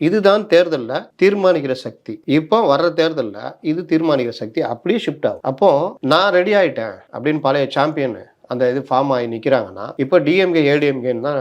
இதுதான் தேர்தலில் தீர்மானிக்கிற சக்தி. இப்போ வர்ற தேர்தலில் இது தீர்மானிக்கிற சக்தி அப்படியே ஷிஃப்ட் ஆகும். அப்போ நான் ரெடி ஆயிட்டேன் அப்படின்னு பழைய சாம்பியன் அந்த இது ஃபார்ம் ஆகி நிற்கிறாங்கன்னா இப்போ டிஎம்கே ஏடிஎம்கேன்னு தான்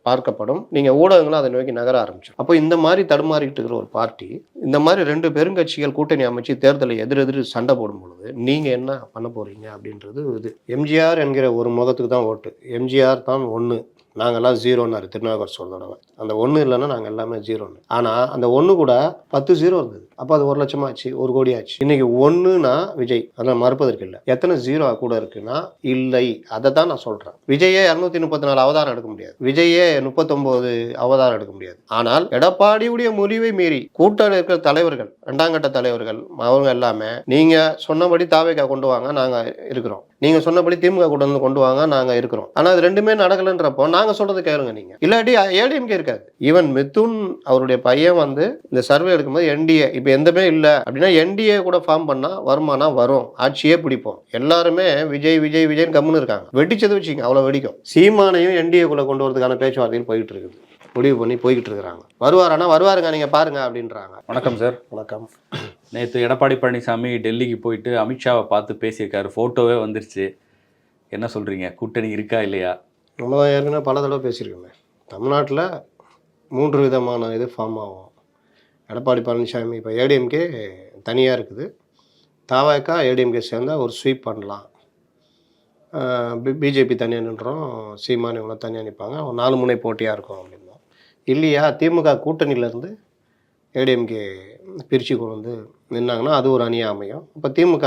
பார்க்கப்படும். நீங்கள் ஊடகங்களும் அதை நோக்கி நகர ஆரம்பிச்சோம். அப்போ இந்த மாதிரி தடுமாறிட்டு இருக்கிற ஒரு பார்ட்டி இந்த மாதிரி 2 பெருங்கட்சிகள் கூட்டணி அமைச்சு தேர்தலை எதிரெதிர் சண்டை போடும் பொழுது நீங்கள் என்ன பண்ண போறீங்க அப்படின்றது இது. எம்ஜிஆர் என்கிற ஒரு முகத்துக்கு தான் ஓட்டு. எம்ஜிஆர் தான் ஒன்று, நாங்கள்லாம் ஜீரோன்னாரு திருநாவுக்கரசு ஒரு தடவை. அந்த 1 இல்லைன்னா நாங்கள் எல்லாமே ஜீரோன்னு. ஆனால் அந்த 1 கூட 10 ஜீரோ இருந்தது. அப்போ அது 1 லட்சம் ஆச்சு, 1 கோடி ஆச்சு. இன்னைக்கு 1னா விஜய், அதெல்லாம் மறுப்பதற்கு இல்லை. எத்தனை ஜீரோ கூட இருக்குன்னா இல்லை. அதை தான் நான் சொல்கிறேன். விஜயே 234 அவதாரம் எடுக்க முடியாது, விஜயே 39 அவதாரம் எடுக்க முடியாது. ஆனால் எடப்பாடியுடைய முடிவை மீறி கூட்டணி இருக்கிற தலைவர்கள், 2ஆம் கட்ட தலைவர்கள், அவங்க எல்லாமே நீங்கள் சொன்னபடி தாவேகா கொண்டு வாங்க, நாங்கள் இருக்கிறோம். நீங்க சொன்னபடி திமுக கூட வந்து கொண்டு வாங்க, நாங்க இருக்கிறோம். ஆனா அது 2மே நடக்கலன்றப்போ நாங்க சொல்றது கேளுங்க நீங்க. இல்லாட்டி ஏடிஎம்கே இருக்காது. ஈவன் மிதுன் அவருடைய பையன் வந்து இந்த சர்வே எடுக்கும்போது என்டிஏ இப்ப எந்தமே இல்லை அப்படின்னா என்டிஏ கூட ஃபார்ம் பண்ணா வருமானா வரும், ஆட்சியே பிடிப்போம். எல்லாருமே விஜய் விஜய் விஜய்னு கம்முன்னு இருக்காங்க. வெடிச்சது வச்சுங்க, அவ்வளவு வெடிக்கும். சீமானையும் என்டிஏ குள்ள கொண்டு வரதுக்கான பேச்சுவார்த்தையில் போயிட்டு இருக்குது, முடிவு பண்ணி போய்கிட்டு இருக்கிறாங்க. வருவாரானா வருவாருங்க, நீங்க பாருங்க அப்படின்றாங்க. வணக்கம் சார். வணக்கம். நேற்று எடப்பாடி பழனிசாமி டெல்லிக்கு போயிட்டு அமித்ஷாவை பார்த்து பேசியிருக்காரு, ஃபோட்டோவே வந்துருச்சு. என்ன சொல்கிறீங்க, கூட்டணி இருக்கா இல்லையா? நம்ம தான் ஏற்கனவே பல தடவை பேசியிருக்கோமே. தமிழ்நாட்டில் 3 விதமான இது ஃபார்ம் ஆகும். எடப்பாடி பழனிசாமி இப்போ ஏடிஎம்கே தனியாக இருக்குது, தாவேகா ஏடிஎம்கே சேர்ந்தால் ஒரு ஸ்வீப் பண்ணலாம், பிஜேபி தனியாக நின்றோம், சீமான் இவங்க தனியாக நிற்பாங்க, ஒரு 4 முனை போட்டியாக இருக்கும் அப்படின்னா. இல்லையா திமுக கூட்டணியிலேருந்து ஏடிஎம்கே பிரித்து கொண்டு வந்து நின்னாங்கன்னா அது ஒரு அணியாக அமையும். இப்போ திமுக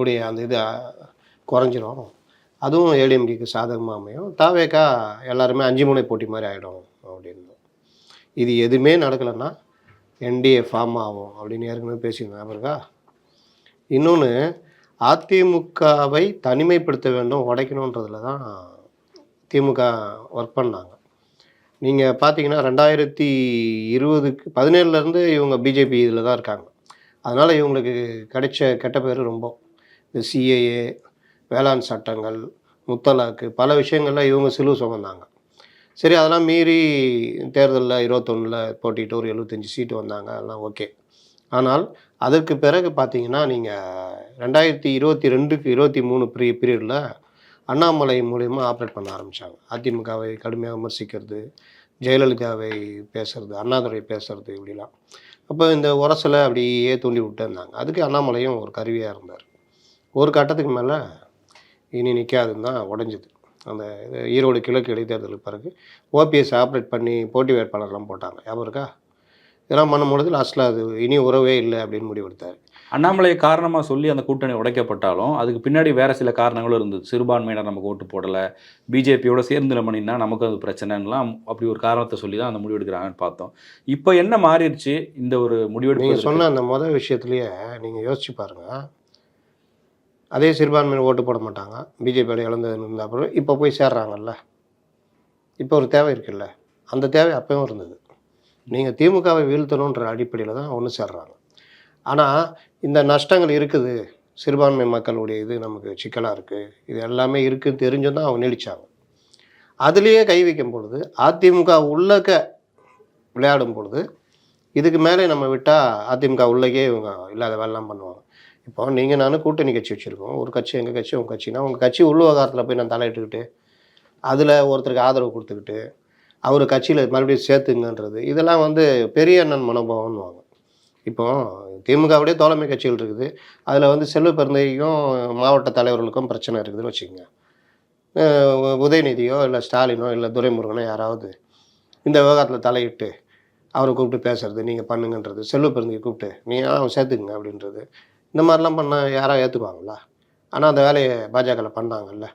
உடைய அந்த இது குறைஞ்சிரும், அதுவும் ஏடிஎம்கேக்கு சாதகமாக அமையும். தாவேகா எல்லாருமே 5 முனை போட்டி மாதிரி ஆகிடும் அப்படின்னு. இது எதுவுமே நடக்கலைன்னா என்டிஏ ஃபார்ம் ஆகும் அப்படின்னு ஏற்கனவே பேசியிருந்தேன் இருக்கா. இன்னொன்று, அதிமுகவை தனிமைப்படுத்த வேண்டும், உடைக்கணுன்றதுல தான் திமுக ஒர்க் பண்ணாங்க. நீங்கள் பார்த்தீங்கன்னா 2017 இவங்க பிஜேபி இதில் தான் இருக்காங்க. அதனால் இவங்களுக்கு கிடைச்ச கெட்ட பேர் ரொம்ப. இந்த சிஏஏ, வேளாண் சட்டங்கள், முத்தலாக்கு, பல விஷயங்களில் இவங்க சிலுவை சுமந்தாங்க. சரி, அதெல்லாம் மீறி தேர்தலில் 21 போட்டிட்டு ஒரு 75 சீட்டு வந்தாங்க, அதெல்லாம் ஓகே. ஆனால் அதற்கு பிறகு பார்த்தீங்கன்னா நீங்கள் 2022-23 பீரியடில் அண்ணாமலை மூலயமா ஆப்ரேட் பண்ண ஆரம்பித்தாங்க. அதிமுகவை கடுமையாக விமர்சிக்கிறது, ஜெயலலிதாவை பேசுறது, அண்ணாதுரை பேசுறது, இப்படிலாம். அப்போ இந்த உரசலை அப்படியே தூண்டி விட்டு இருந்தாங்க. அதுக்கு அண்ணாமலையும் ஒரு கருவியாக இருந்தார். ஒரு கட்டத்துக்கு மேலே இனி நிற்காதுன்னு தான் உடஞ்சிது. அந்த ஈரோடு கிழக்கு இடைத்தேர்தலுக்கு பிறகு ஓபிஎஸ் ஆப்ரேட் பண்ணி போட்டி வேட்பாளர்லாம் போட்டாங்க, ஞாபகம் இருக்கா? இதெல்லாம் பண்ணும்பொழுது லாஸ்ட்டில் அது இனி உறவே இல்லை அப்படின்னு முடிவெடுத்தார். அண்ணாமலையை காரணமாக சொல்லி அந்த கூட்டணி உடைக்கப்பட்டாலும் அதுக்கு பின்னாடி வேறு சில காரணங்களும் இருந்தது. சிறுபான்மையினர் நமக்கு ஓட்டு போடலை, பிஜேபியோட சேர்ந்து பண்ணினா நமக்கு அது பிரச்சனைலாம், அப்படி ஒரு காரணத்தை சொல்லி தான் அந்த முடிவு எடுக்கிறாங்கன்னு பார்த்தோம். இப்போ என்ன மாறிடுச்சு இந்த ஒரு முடிவெடுப்பு? நீங்கள் சொன்ன அந்த முதல் விஷயத்துலேயே நீங்கள் யோசிச்சு பாருங்கள். அதே சிறுபான்மையினர் ஓட்டு போட மாட்டாங்க, பிஜேபியோட இழந்தது இருந்தால் அப்புறம் இப்போ போய் சேர்றாங்கல்ல. இப்போ ஒரு தேவை இருக்குல்ல, அந்த தேவை அப்பவும் இருந்தது. நீங்கள் திமுகவை வீழ்த்தணுன்ற அடிப்படையில் தான் ஒன்று சேர்றாங்க. ஆனால் இந்த நஷ்டங்கள் இருக்குது, சிறுபான்மை மக்களுடைய இது நமக்கு சிக்கலாக இருக்குது, இது எல்லாமே இருக்குதுன்னு தெரிஞ்சும் தான் அவங்க நீடிச்சாங்க. அதுலேயே கை வைக்கும் பொழுது, அதிமுக உள்ளக்க விளையாடும் பொழுது, இதுக்கு மேலே நம்ம விட்டால் அதிமுக உள்ளக்கே இவங்க இல்லாத வேலைலாம் பண்ணுவாங்க. இப்போ நீங்கள் நானும் கூட்டணி கட்சி வச்சுருக்கோம், ஒரு கட்சி எங்கள் கட்சி உங்கள் கட்சினா, உங்கள் கட்சி உள் விவகாரத்தில் போய் நான் தலையிட்டுக்கிட்டு அதில் ஒருத்தருக்கு ஆதரவு கொடுத்துக்கிட்டு அவர் கட்சியில் மறுபடியும் சேர்த்துங்கன்றது, இதெல்லாம் வந்து பெரிய அண்ணன் மனோபாவம்னுவாங்க. இப்போ திமுகவுடைய தோழமை கட்சிகள் இருக்குது, அதில் வந்து செல்வ பெருந்தைக்கும் மாவட்ட தலைவர்களுக்கும் பிரச்சனை இருக்குதுன்னு வச்சுக்கோங்க. உதயநிதியோ இல்லை ஸ்டாலினோ இல்லை துரைமுருகனோ யாராவது இந்த விவகாரத்தில் தலையிட்டு அவரை கூப்பிட்டு பேசுறது, நீங்கள் பண்ணுங்கன்றது, செல்வ பெருந்தையை கூப்பிட்டு நீங்கள் சேர்த்துக்குங்க அப்படின்றது, இந்த மாதிரிலாம் பண்ணால் யாராவது ஏற்றுக்குவாங்களா? ஆனால் அந்த வேலையை பாஜகவில் பண்ணாங்கல்ல.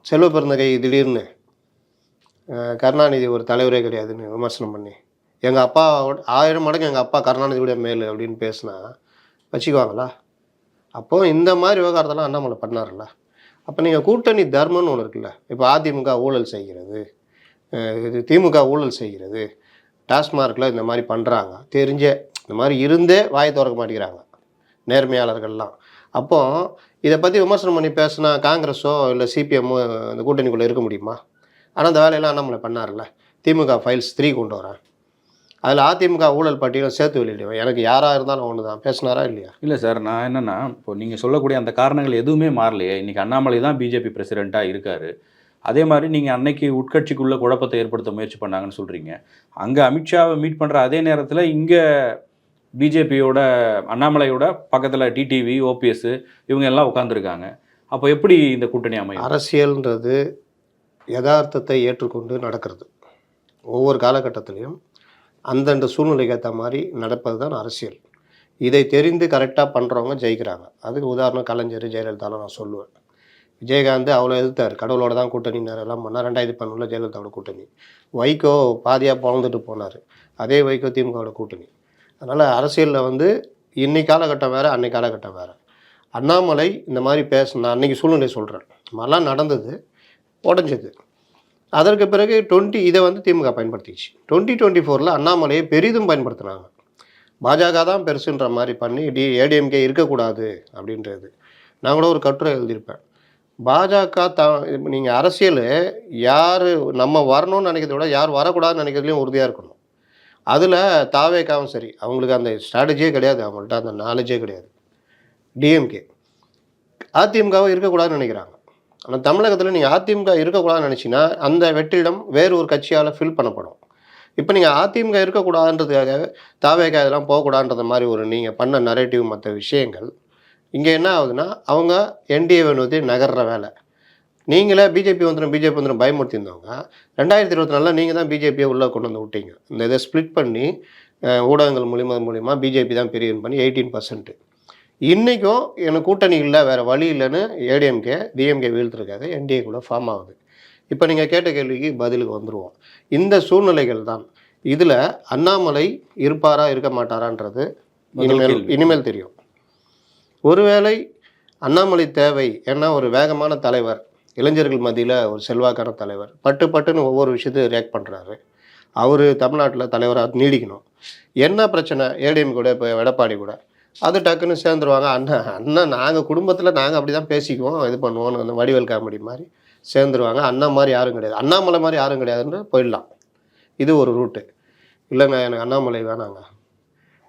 செல்வ பெருந்தகை திடீர்னு கருணாநிதி ஒரு தலைவரே கிடையாதுன்னு விமர்சனம் பண்ணி, எங்கள் அப்பா 1000 மடங்கு எங்கள் அப்பா கருணாநிதியுடைய மேல் அப்படின்னு பேசினா வச்சுக்குவாங்களா? அப்போது இந்த மாதிரி விவகாரத்தெல்லாம் அண்ணாமலை பண்ணார்ல. அப்போ நீங்கள் கூட்டணி தர்மம்னு ஒன்று இருக்குல்ல. இப்போ அதிமுக ஊழல் செய்கிறது, இது திமுக ஊழல் செய்கிறது, டாஸ்மார்க்கில் இந்த மாதிரி பண்ணுறாங்க, தெரிஞ்சே இந்த மாதிரி இருந்தே வாயை திறக்க மாட்டேங்கிறாங்க நேர்மையாளர்கள்லாம். அப்போது இதை பற்றி விமர்சனம் பண்ணி பேசினா காங்கிரஸோ இல்லை சிபிஎம்மோ இந்த கூட்டணிக்குள்ளே இருக்க முடியுமா? ஆனால் அந்த வேலையெல்லாம் அண்ணாமலை பண்ணார்ல. திமுக ஃபைல்ஸ் 3 கொண்டு வரேன், அதில் அதிமுக ஊழல் பட்டியலும் சேர்த்து வெளியிடுவேன். எனக்கு யாராக இருந்தாலும் ஒன்று தான். பேசினாரா இல்லையா? இல்லை சார், நான் என்னென்னா இப்போ நீங்கள் சொல்லக்கூடிய அந்த காரணங்கள் எதுவுமே மாறலையே. இன்றைக்கி அண்ணாமலை தான் பிஜேபி பிரசிடெண்ட்டாக இருக்கார். அதே மாதிரி நீங்கள் அன்னைக்கு உட்கட்சிக்குள்ளே குழப்பத்தை ஏற்படுத்த முயற்சி பண்ணாங்கன்னு சொல்கிறீங்க. அங்கே அமித்ஷாவை மீட் பண்ணுற அதே நேரத்தில் இங்கே பிஜேபியோட அண்ணாமலையோட பக்கத்தில் டிடிவி, ஓபிஎஸ் இவங்க எல்லாம் உட்காந்துருக்காங்க. அப்போ எப்படி இந்த கூட்டணி அமையும்? அரசியல்ன்றது யதார்த்தத்தை ஏற்றுக்கொண்டு நடக்கிறது. ஒவ்வொரு காலகட்டத்திலையும் அந்தந்த சூழ்நிலைக்கு ஏற்ற மாதிரி நடப்பது தான் அரசியல். இதை தெரிந்து கரெக்டாக பண்ணுறவங்க ஜெயிக்கிறாங்க. அதுக்கு உதாரணம் கலைஞர், ஜெயலலிதாலாம் நான் சொல்லுவேன். விஜயகாந்த் அவ்வளோ எதிர்த்தார். கடவுளோட தான் கூட்டணினார், எல்லாம் பண்ணால் 2011 ஜெயலலிதாவோட கூட்டணி. வைகோ பாதியாக பிறந்துட்டு போனார். அதே வைகோ திமுகவோட கூட்டணி. அதனால் அரசியலில் வந்து இன்னைக்கு காலகட்டம் வேறு, அன்னைக்கு காலகட்டம் வேறு. அண்ணாமலை இந்த மாதிரி பேசினா அன்றைக்கி சூழ்நிலை சொல்கிறேன். இந்த மாதிரிலாம் நடந்தது, உடஞ்சது. அதற்கு பிறகு இதை வந்து திமுக பயன்படுத்திச்சு. 2024 அண்ணாமலையை பெரிதும் பயன்படுத்தினாங்க. பாஜக தான் பெருசுன்ற மாதிரி பண்ணி ஏடிஎம்கே இருக்கக்கூடாது அப்படின்றது. நான் கூட ஒரு கட்டுரை எழுதியிருப்பேன். பாஜக நீங்கள் அரசியல் யார் நம்ம வரணும்னு நினைக்கிறத விட யார் வரக்கூடாதுன்னு நினைக்கிறதுலையும் உறுதியாக இருக்கணும். அதில் தாவேக்காவும் சரி, அவங்களுக்கு அந்த ஸ்ட்ராட்டஜியே கிடையாது, அவங்கள்ட்ட அந்த நாலேஜே கிடையாது. டிஎம்கே அதிமுகவும் இருக்கக்கூடாதுன்னு நினைக்கிறாங்க. ஆனால் தமிழகத்தில் நீங்கள் அதிமுக இருக்கக்கூடாதுன்னு நினச்சிங்கன்னா அந்த வெற்றிடம் வேறு ஒரு கட்சியால் ஃபில் பண்ணப்படும். இப்போ நீங்கள் அதிமுக இருக்கக்கூடாதுன்றதுக்காக தாவேக்கா இதெல்லாம் போகக்கூடாதுன்றது மாதிரி ஒரு நீங்கள் பண்ண நரேட்டிவ் மற்ற விஷயங்கள் இங்கே என்ன ஆகுதுன்னா அவங்க என்டிஏவை நோக்கி நகர்ற வேலை. நீங்களே பிஜேபி வந்துடும் பயமுறுத்தியிருந்தவங்க 2024 நீங்கள் தான் பிஜேபியை உள்ளே கொண்டு வந்து விட்டீங்க. இந்த இதை ஸ்ப்ளிட் பண்ணி ஊடகங்கள் மூலிமா பிஜேபி தான் பெரியன்னு பண்ணி 18%. இன்றைக்கும் எனக்கு கூட்டணி இல்லை, வேறு வழி இல்லைன்னு ஏடிஎம்கே டிஎம்கே வீழ்த்திருக்காது, என்டிஏ கூட ஃபார்ம் ஆகுது. இப்போ நீங்கள் கேட்ட கேள்விக்கு பதிலுக்கு வந்துடுவோம். இந்த சூழ்நிலைகள் தான். இதில் அண்ணாமலை இருப்பாரா இருக்க மாட்டாரான்றது இனிமேல் தெரியும். ஒருவேளை அண்ணாமலை தேவை, ஏன்னா ஒரு வேகமான தலைவர், இளைஞர்கள் மத்தியில் ஒரு செல்வாக்கான தலைவர், பட்டுன்னு ஒவ்வொரு விஷயத்தையும் ரியாக்ட் பண்ணுறாரு. அவர் தமிழ்நாட்டில் தலைவராக நீடிக்கணும். என்ன பிரச்சனை ஏடிஎம் கூட இப்போ எடப்பாடி கூட அது டக்குன்னு சேர்ந்துருவாங்க. அண்ணன் நாங்கள் குடும்பத்தில் நாங்கள் அப்படி தான் பேசிக்குவோம், இது பண்ணுவோன்னு அந்த வடிவேல் காமெடி மாதிரி சேர்ந்துருவாங்க. அண்ணா மாதிரி யாரும் கிடையாது, அண்ணாமலை மாதிரி யாரும் கிடையாதுன்னு போயிடலாம். இது ஒரு ரூட்டு. இல்லைங்க எனக்கு அண்ணாமலை வேணாங்க,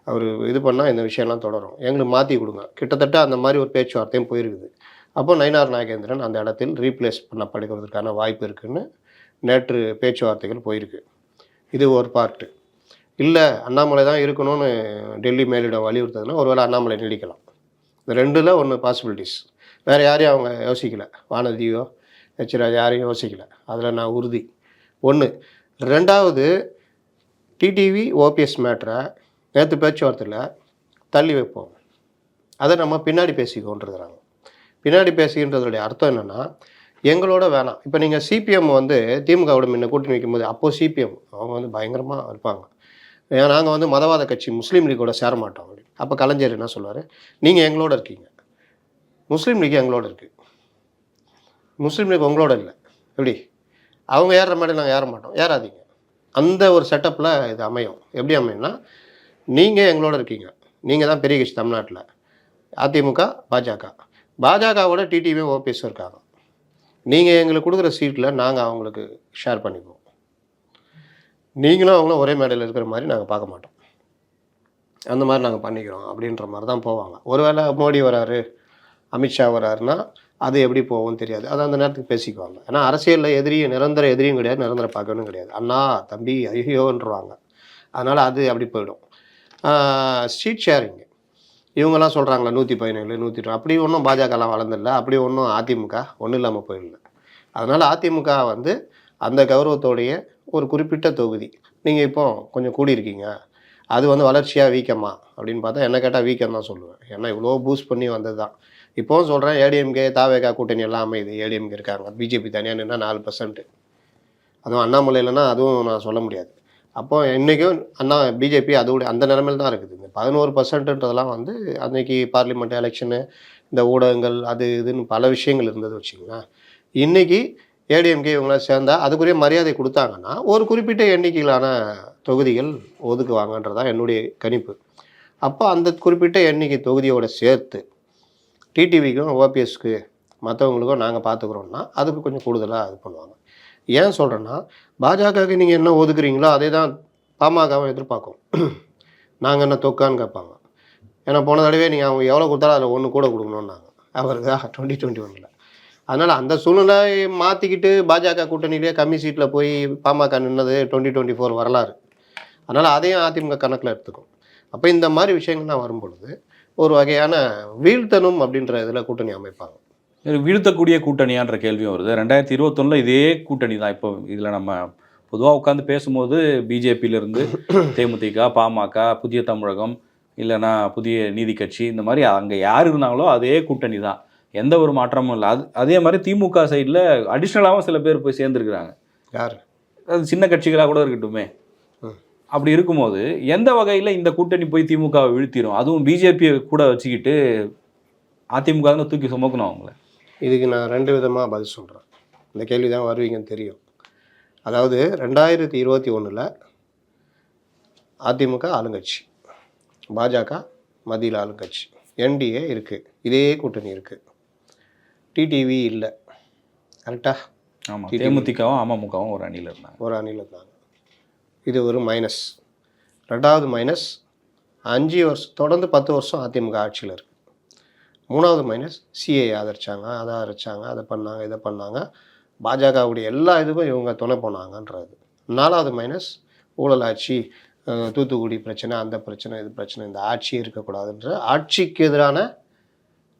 அவர் இது பண்ணால் இந்த விஷயம்லாம் தொடரும், எங்களுக்கு மாற்றி கொடுங்க. கிட்டத்தட்ட அந்த மாதிரி ஒரு பேச்சுவார்த்தையும் போயிருக்குது. அப்போ நயினார் நாகேந்திரன் அந்த இடத்தில் ரீப்ளேஸ் பண்ணப்படுவதற்கான வாய்ப்பு இருக்குதுன்னு நேற்று பேச்சுவார்த்தைகள் போயிருக்கு. இது ஒரு பார்ட்டு. இல்லை அண்ணாமலை தான் இருக்கணும்னு டெல்லி மேலிடம் வலியுறுத்ததுன்னா ஒருவேளை அண்ணாமலை நீடிக்கலாம். இந்த ரெண்டில் ஒன்று பாசிபிலிட்டிஸ். வேறு யாரையும் அவங்க யோசிக்கலை, வானதியோ ஹெச்ராஜ் யாரையும் யோசிக்கலை. அதில் நான் உறுதி. ஒன்று. ரெண்டாவது, டிடிவி ஓபிஎஸ் மேட்ரை நேற்று பேச்சுவார்த்தையில் தள்ளி வைப்போம், அதை நம்ம பின்னாடி பேசிக்கோன்றிருக்கிறாங்க. பின்னாடி பேசிக்கின்றதுடைய அர்த்தம் என்னென்னா எங்களோட வேணாம். இப்போ நீங்கள் சிபிஎம் வந்து திமுகவோட முன்ன கூட்டணி வைக்கும்போது அப்போது சிபிஎம் அவங்க வந்து பயங்கரமாக இருப்பாங்க. நாங்கள் வந்து மதவாத கட்சி முஸ்லீம் லீக்கோட சேர மாட்டோம் அப்படின்னு. அப்போ கலைஞர் என்ன சொல்லுவார், நீங்கள் எங்களோட இருக்கீங்க, முஸ்லீம் லீக் எங்களோட இருக்குது, முஸ்லீம் லீக் உங்களோட இல்லை, எப்படி அவங்க ஏறுற மாதிரி நாங்கள் ஏற மாட்டோம், ஏறாதீங்க. அந்த ஒரு செட்டப்பில் இது அமையும். எப்படி அமையும்னா நீங்கள் எங்களோட இருக்கீங்க, நீங்கள் தான் பெரிய கட்சி தமிழ்நாட்டில், அதிமுக பாஜகவோட டிடிவியும் ஓபிஎஸ் இருக்காங்க, நீங்கள் எங்களுக்கு கொடுக்குற சீட்டில் நாங்கள் அவங்களுக்கு ஷேர் பண்ணிக்குவோம், நீங்களும் அவங்களும் ஒரே மேடையில் இருக்கிற மாதிரி நாங்கள் பார்க்க மாட்டோம், அந்த மாதிரி நாங்கள் பண்ணிக்கிறோம் அப்படின்ற மாதிரி தான் போவாங்க. ஒருவேளை மோடி வராரு, அமித்ஷா வராருன்னா அது எப்படி போகும்னு தெரியாது, அது அந்த நேரத்துக்கு பேசிக்குவாங்க. ஏன்னா அரசியலில் நிரந்தர எதிரியும் கிடையாது, நிரந்தர பார்க்கணும் கிடையாது. அண்ணா தம்பி ஐயோன்றுவாங்க. அதனால் அது அப்படி போயிடும். சீட் ஷேரிங் இவங்கெல்லாம் சொல்கிறாங்களா 117 102, அப்படி ஒன்றும் பாஜகலாம் வளர்ந்துடல, அப்படி ஒன்றும் அதிமுக ஒன்றும் இல்லாமல் போயிடல. அதனால் அதிமுக வந்து அந்த கௌரவத்தோடைய ஒரு குறிப்பிட்ட தொகுதி நீங்கள் இப்போ கொஞ்சம் கூடியிருக்கீங்க, அது வந்து வளர்ச்சியாக வீக்கமா அப்படின்னு பார்த்தா என்ன கேட்டால் வீக்கம் தான் சொல்லுவேன். ஏன்னா இவ்வளோ பூஸ்ட் பண்ணி வந்தது தான். இப்போவும் சொல்கிறேன், ஏடிஎம்கே தாவேகா கூட்டணி எல்லாம் அமையுது. ஏடிஎம்கே இருக்காங்க, பிஜேபி தனியாக நின்னா 4%, அதுவும் அண்ணாமலை இல்லைன்னா அதுவும் நான் சொல்ல முடியாது. அப்போ இன்றைக்கும் பிஜேபி அதோட அந்த நிலைமையில் தான் இருக்குது. இந்த 11%ன்றதெல்லாம் வந்து அன்றைக்கி பார்லிமெண்ட் எலெக்ஷனு, இந்த ஊடகங்கள், அது இதுன்னு பல விஷயங்கள் இருந்தது வச்சுங்களேன். இன்றைக்கி ஏடிஎம்கே இவங்களாம் சேர்ந்தால் அதுக்குரிய மரியாதை கொடுத்தாங்கன்னா ஒரு குறிப்பிட்ட எண்ணிக்கையிலான தொகுதிகள் ஒதுக்குவாங்கன்றதான் என்னுடைய கணிப்பு. அப்போ அந்த குறிப்பிட்ட எண்ணிக்கை தொகுதியோடு சேர்த்து டிடிவிக்கும் ஓபிஎஸ்க்கு மற்றவங்களுக்கும் நாங்கள் பார்த்துக்குறோன்னா அதுக்கு கொஞ்சம் கூடுதலாக இது பண்ணுவாங்க. ஏன் சொல்கிறேன்னா பாஜகவுக்கு நீங்கள் என்ன ஒதுக்குறீங்களோ அதே தான் பாமகவை எதிர்பார்க்கும். நாங்கள் என்ன தொக்கான்னு கேட்பாங்க. ஏன்னா போன தடவை நீங்கள் அவங்க எவ்வளோ கொடுத்தாலும் அதில் ஒன்று கூட கொடுக்கணுன்னாங்க அவருக்கு 2021. அதனால் அந்த சூழ்நிலை மாற்றிக்கிட்டு பாஜக கூட்டணியிலே கம்மி சீட்டில் போய் பாமக நின்னது 2024 வரலாறு. அதனால் அதையும் அதிமுக கணக்கில் எடுத்துக்கும். அப்போ இந்த மாதிரி விஷயங்கள்லாம் வரும்பொழுது ஒரு வகையான வீழ்த்தணும் அப்படின்ற இதில் கூட்டணி அமைப்பாங்க. வீழ்த்தக்கூடிய கூட்டணியான்ற கேள்வியும் வருது. 2021 இதே கூட்டணி தான். இப்போ இதில் நம்ம பொதுவாக உட்காந்து பேசும்போது பிஜேபியிலேருந்து தேமுதிக, பாமக, புதிய தமிழகம், இல்லைன்னா புதிய நீதி கட்சி, இந்த மாதிரி அங்கே யார் இருந்தாங்களோ அதே கூட்டணி தான், எந்த ஒரு மாற்றமும் இல்லை. அதே மாதிரி திமுக சைடில் அடிஷ்னலாகவும் சில பேர் போய் சேர்ந்துருக்குறாங்க. யார்? அது சின்ன கட்சிகளாக கூட இருக்கட்டுமே. அப்படி இருக்கும்போது எந்த வகையில் இந்த கூட்டணி போய் திமுகவை வீழ்த்திடும்? அதுவும் பிஜேபியை கூட வச்சுக்கிட்டு அதிமுக தான் தூக்கி சுமக்கணும் அவங்கள. இதுக்கு நான் 2 விதமாக பதில் சொல்கிறேன். இந்த கேள்வி தான் வருவீங்கன்னு தெரியும். அதாவது 2021 அதிமுக ஆளுங்கட்சி, பாஜக மத்தியில் ஆளுங்கட்சி, என்டிஏ இருக்குது, இதே கூட்டணி இருக்குது, டிடிவி இல்லை. கரெக்டாக? ஆமாம். தேமுதிகவும் அமமுகவும் ஒரு அணியில் இருந்தாங்க. இது ஒரு மைனஸ். 2வது மைனஸ், 5 வருஷம் தொடர்ந்து 10 வருஷம் அதிமுக ஆட்சியில் இருக்குது. 3வது மைனஸ், சிஏ ஆதரிச்சாங்க, அதை ஆதரிச்சாங்க, அதை பண்ணாங்க, இதை பண்ணாங்க, பாஜகவுடைய எல்லா இதுக்கும் இவங்க துணை போனாங்கன்றது. 4வது மைனஸ், ஊழல் ஆட்சி, தூத்துக்குடி பிரச்சனை, அந்த பிரச்சனை, இது பிரச்சனை, இந்த ஆட்சி இருக்கக்கூடாதுன்ற ஆட்சிக்கு எதிரான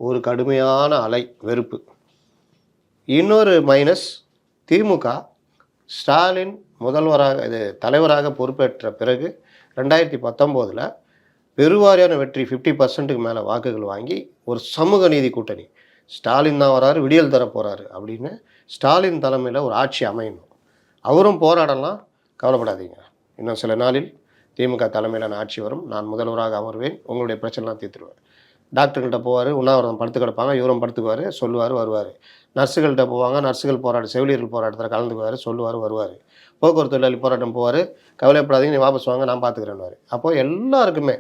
ஒரு கடுமையான அலை, வெறுப்பு. இன்னொரு மைனஸ், திமுக ஸ்டாலின் முதல்வராக தலைவராக பொறுப்பேற்ற பிறகு 2019 பெருவாரியான வெற்றி, 50%க்கு மேலே வாக்குகள் வாங்கி ஒரு சமூக நீதி கூட்டணி, ஸ்டாலின் தான் வராரு, விடியல் தர போகிறாரு அப்படின்னு ஸ்டாலின் தலைமையில் ஒரு ஆட்சி அமையணும். அவரும் போராடலாம், கவலைப்படாதீங்க, இன்னும் சில நாளில் திமுக தலைமையிலான ஆட்சி வரும், நான் முதல்வராக அமர்வேன், உங்களுடைய பிரச்சனைலாம் தீர்த்துருவேன். டாக்டர்கிட்ட போவார், உண்ணாவிரதம் படுத்து கிடப்பாங்க, இவரும் படுத்துக்குவார், சொல்லுவார், வருவார். நர்ஸுகள்கிட்ட போவாங்க, நர்ஸுகள் செவிலியர்கள் போராட்டத்தில் கலந்துக்குவார், சொல்லுவார், வருவார். போக்குவரத்து தொழிலாளி போராட்டம் போவார், கவலைப்படாதீங்க, நீ வாபஸ் வாங்க, நான் பார்த்துக்கிறேன்னுவார். அப்போது எல்லாருக்குமே,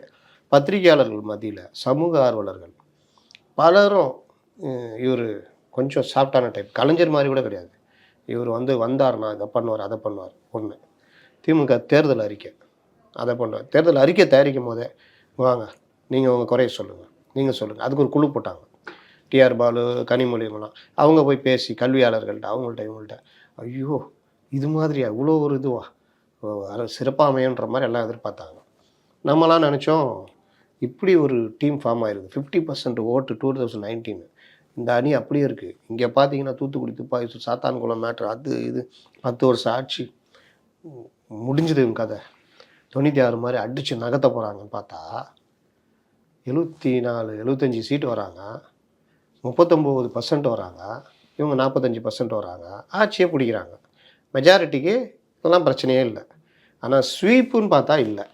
பத்திரிகையாளர்கள் மத்தியில், சமூக ஆர்வலர்கள் பலரும் இவர் கொஞ்சம் சாஃப்டான டைப், கலைஞர் மாதிரி கூட கிடையாது, இவர் வந்தார்னா இதை பண்ணுவார், அதை பண்ணுவார். ஒன்று. திமுக தேர்தல் அறிக்கை, அதை பண்ணுவார். தேர்தல் அறிக்கை தயாரிக்கும் போதே வாங்க நீங்கள் உங்கள் குறைய சொல்லுங்கள், நீங்கள் சொல்லுங்கள். அதுக்கு ஒரு குழு போட்டாங்க, டிஆர் பாலு, கனிமொழிங்களாம். அவங்க போய் பேசி கல்வியாளர்கள்ட்ட, அவங்கள்ட்ட, இவங்கள்ட்ட, ஐயோ இது மாதிரியா, இவ்வளோ ஒரு இதுவா, சிறப்பாக அமையன்ற மாதிரி எல்லாம் எதிர்பார்த்தாங்க. நம்மளாம் நினச்சோம் இப்படி ஒரு டீம் ஃபார்ம் ஆயிருக்கு, 50% ஓட்டு 2019, இந்த அணி அப்படியே இருக்குது. இங்கே பார்த்தீங்கன்னா தூத்துக்குடி துப்பாக்கி, சாத்தான்குளம் மேட்ரு, அது இது 10 வருஷம் ஆட்சி முடிஞ்சது இவங்க கதை. 96 மாதிரி அடித்து நகர்த்த போகிறாங்கன்னு பார்த்தா 74, 75 சீட்டு வராங்க, 39% வராங்க, இவங்க 45% வராங்க, ஆட்சியே பிடிக்கிறாங்க. மெஜாரிட்டிக்கு இதெல்லாம் பிரச்சனையே இல்லை. ஆனால் ஸ்வீப்புன்னு பார்த்தா இல்லை.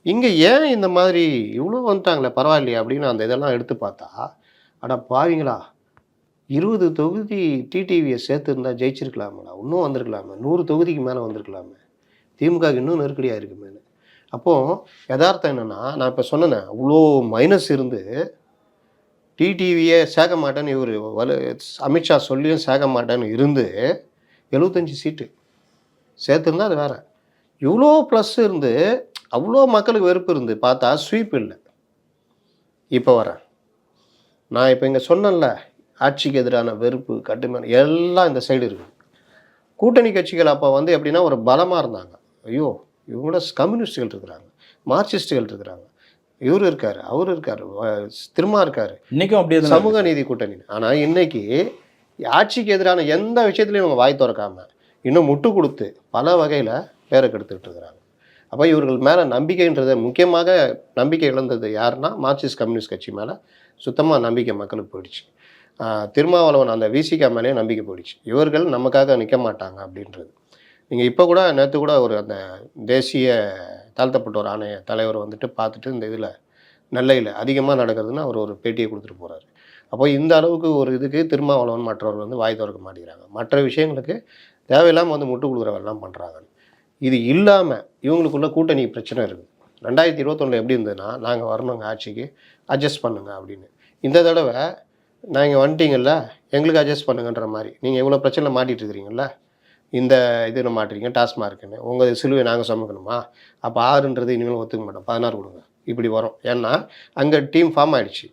இங்கே ஏன் இந்த மாதிரி இவ்வளோ வந்துட்டாங்களே, பரவாயில்லையே அப்படின்னு அந்த இதெல்லாம் எடுத்து பார்த்தா, ஆனால் பாவீங்களா, 20 தொகுதி டிடிவியை சேர்த்துருந்தா ஜெயிச்சிருக்கலாமேடா, இன்னும் வந்திருக்கலாமே, 100 தொகுதிக்கு மேலே வந்திருக்கலாமே, திமுகவுக்கு இன்னும் நெருக்கடியாக இருக்குமேனு. அப்போது யதார்த்தம் என்னென்னா, நான் இப்போ சொன்னேன், அவ்வளோ மைனஸ் இருந்து டிடிவியை சேர்க்க மாட்டேன்னு இவர் அமித்ஷா சொல்லியும் சேர்க்க மாட்டேன்னு இருந்து 75 சீட்டு சேர்த்துருந்தா அது வேறு. இவ்வளோ ப்ளஸ் இருந்து அவ்வளோ மக்களுக்கு வெறுப்பு இருந்து பார்த்தா ஸ்வீப் இல்லை. இப்போ வரேன், நான் இப்போ இங்கே சொன்னேன்ல, ஆட்சிக்கு எதிரான வெறுப்பு, கட்டுமான எல்லாம் இந்த சைடு இருக்குது. கூட்டணி கட்சிகள் அப்போ எப்படின்னா ஒரு பலமாக இருந்தாங்க. ஐயோ இவங்களோட கம்யூனிஸ்டுகள் இருக்கிறாங்க, மார்க்சிஸ்டுகள் இருக்கிறாங்க, இவர் இருக்கார், அவர் இருக்கார், திருமா இருக்கார், இன்றைக்கும் அப்படியே சமூக நீதி கூட்டணி. ஆனால் இன்னைக்கு ஆட்சிக்கு எதிரான எந்த விஷயத்துலையும் இவங்க வாய் திறக்காமல் இன்னும் முட்டு கொடுத்து பல வகையில் பேரை கெடுத்துக்கிட்டு இருக்கிறாங்க. அப்போ இவர்கள் மேலே நம்பிக்கைன்றதை, முக்கியமாக நம்பிக்கை இழந்தது யாருன்னா மார்க்சிஸ்ட் கம்யூனிஸ்ட் கட்சி மேலே சுத்தமாக நம்பிக்கை மக்களுக்கு போயிடுச்சு. திருமாவளவன் அந்த விசிகா மேலேயே நம்பிக்கை போயிடுச்சு, இவர்கள் நமக்காக நிற்க மாட்டாங்க அப்படின்றது. நீங்கள் இப்போ கூட நேற்று கூட ஒரு அந்த தேசிய தாழ்த்தப்பட்டோர் ஆணைய தலைவர் பார்த்துட்டு இந்த இதில் நெல்லையில் அதிகமாக நடக்கிறதுன்னு அவர் ஒரு பேட்டியை கொடுத்துட்டு போகிறாரு. அப்போ இந்த அளவுக்கு ஒரு இதுக்கு திருமாவளவன் மற்றவர்கள் வாய் திறக்க மாட்டேங்கிறாங்க, மற்ற விஷயங்களுக்கு தேவையில்லாமல் முட்டு கொடுக்குறவெல்லாம் பண்ணுறாங்க. இது இல்லாமல் இவங்களுக்குள்ள கூட்டணி பிரச்சனை இருக்குது. 2021 எப்படி இருந்ததுன்னா, நாங்கள் வரணுங்க ஆட்சிக்கு, அட்ஜஸ்ட் பண்ணுங்க அப்படின்னு. இந்த தடவை நான் இங்கே வந்துட்டீங்கல்ல, எங்களுக்கு அட்ஜஸ்ட் பண்ணுங்கன்ற மாதிரி, நீங்கள் இவ்வளோ பிரச்சனை மாட்டிகிட்டு இருக்கிறீங்கள, இந்த இது மாட்டுறீங்க டாஸ்மார்க்குன்னு, உங்கள் சிலுவை நாங்கள் சுமக்கணுமா? அப்போ 6ன்றது இனிமேல் ஒத்துக்க மாட்டோம், 16 கொடுங்க, இப்படி வரும். ஏன்னா அங்கே டீம் ஃபார்ம் ஆகிடுச்சு,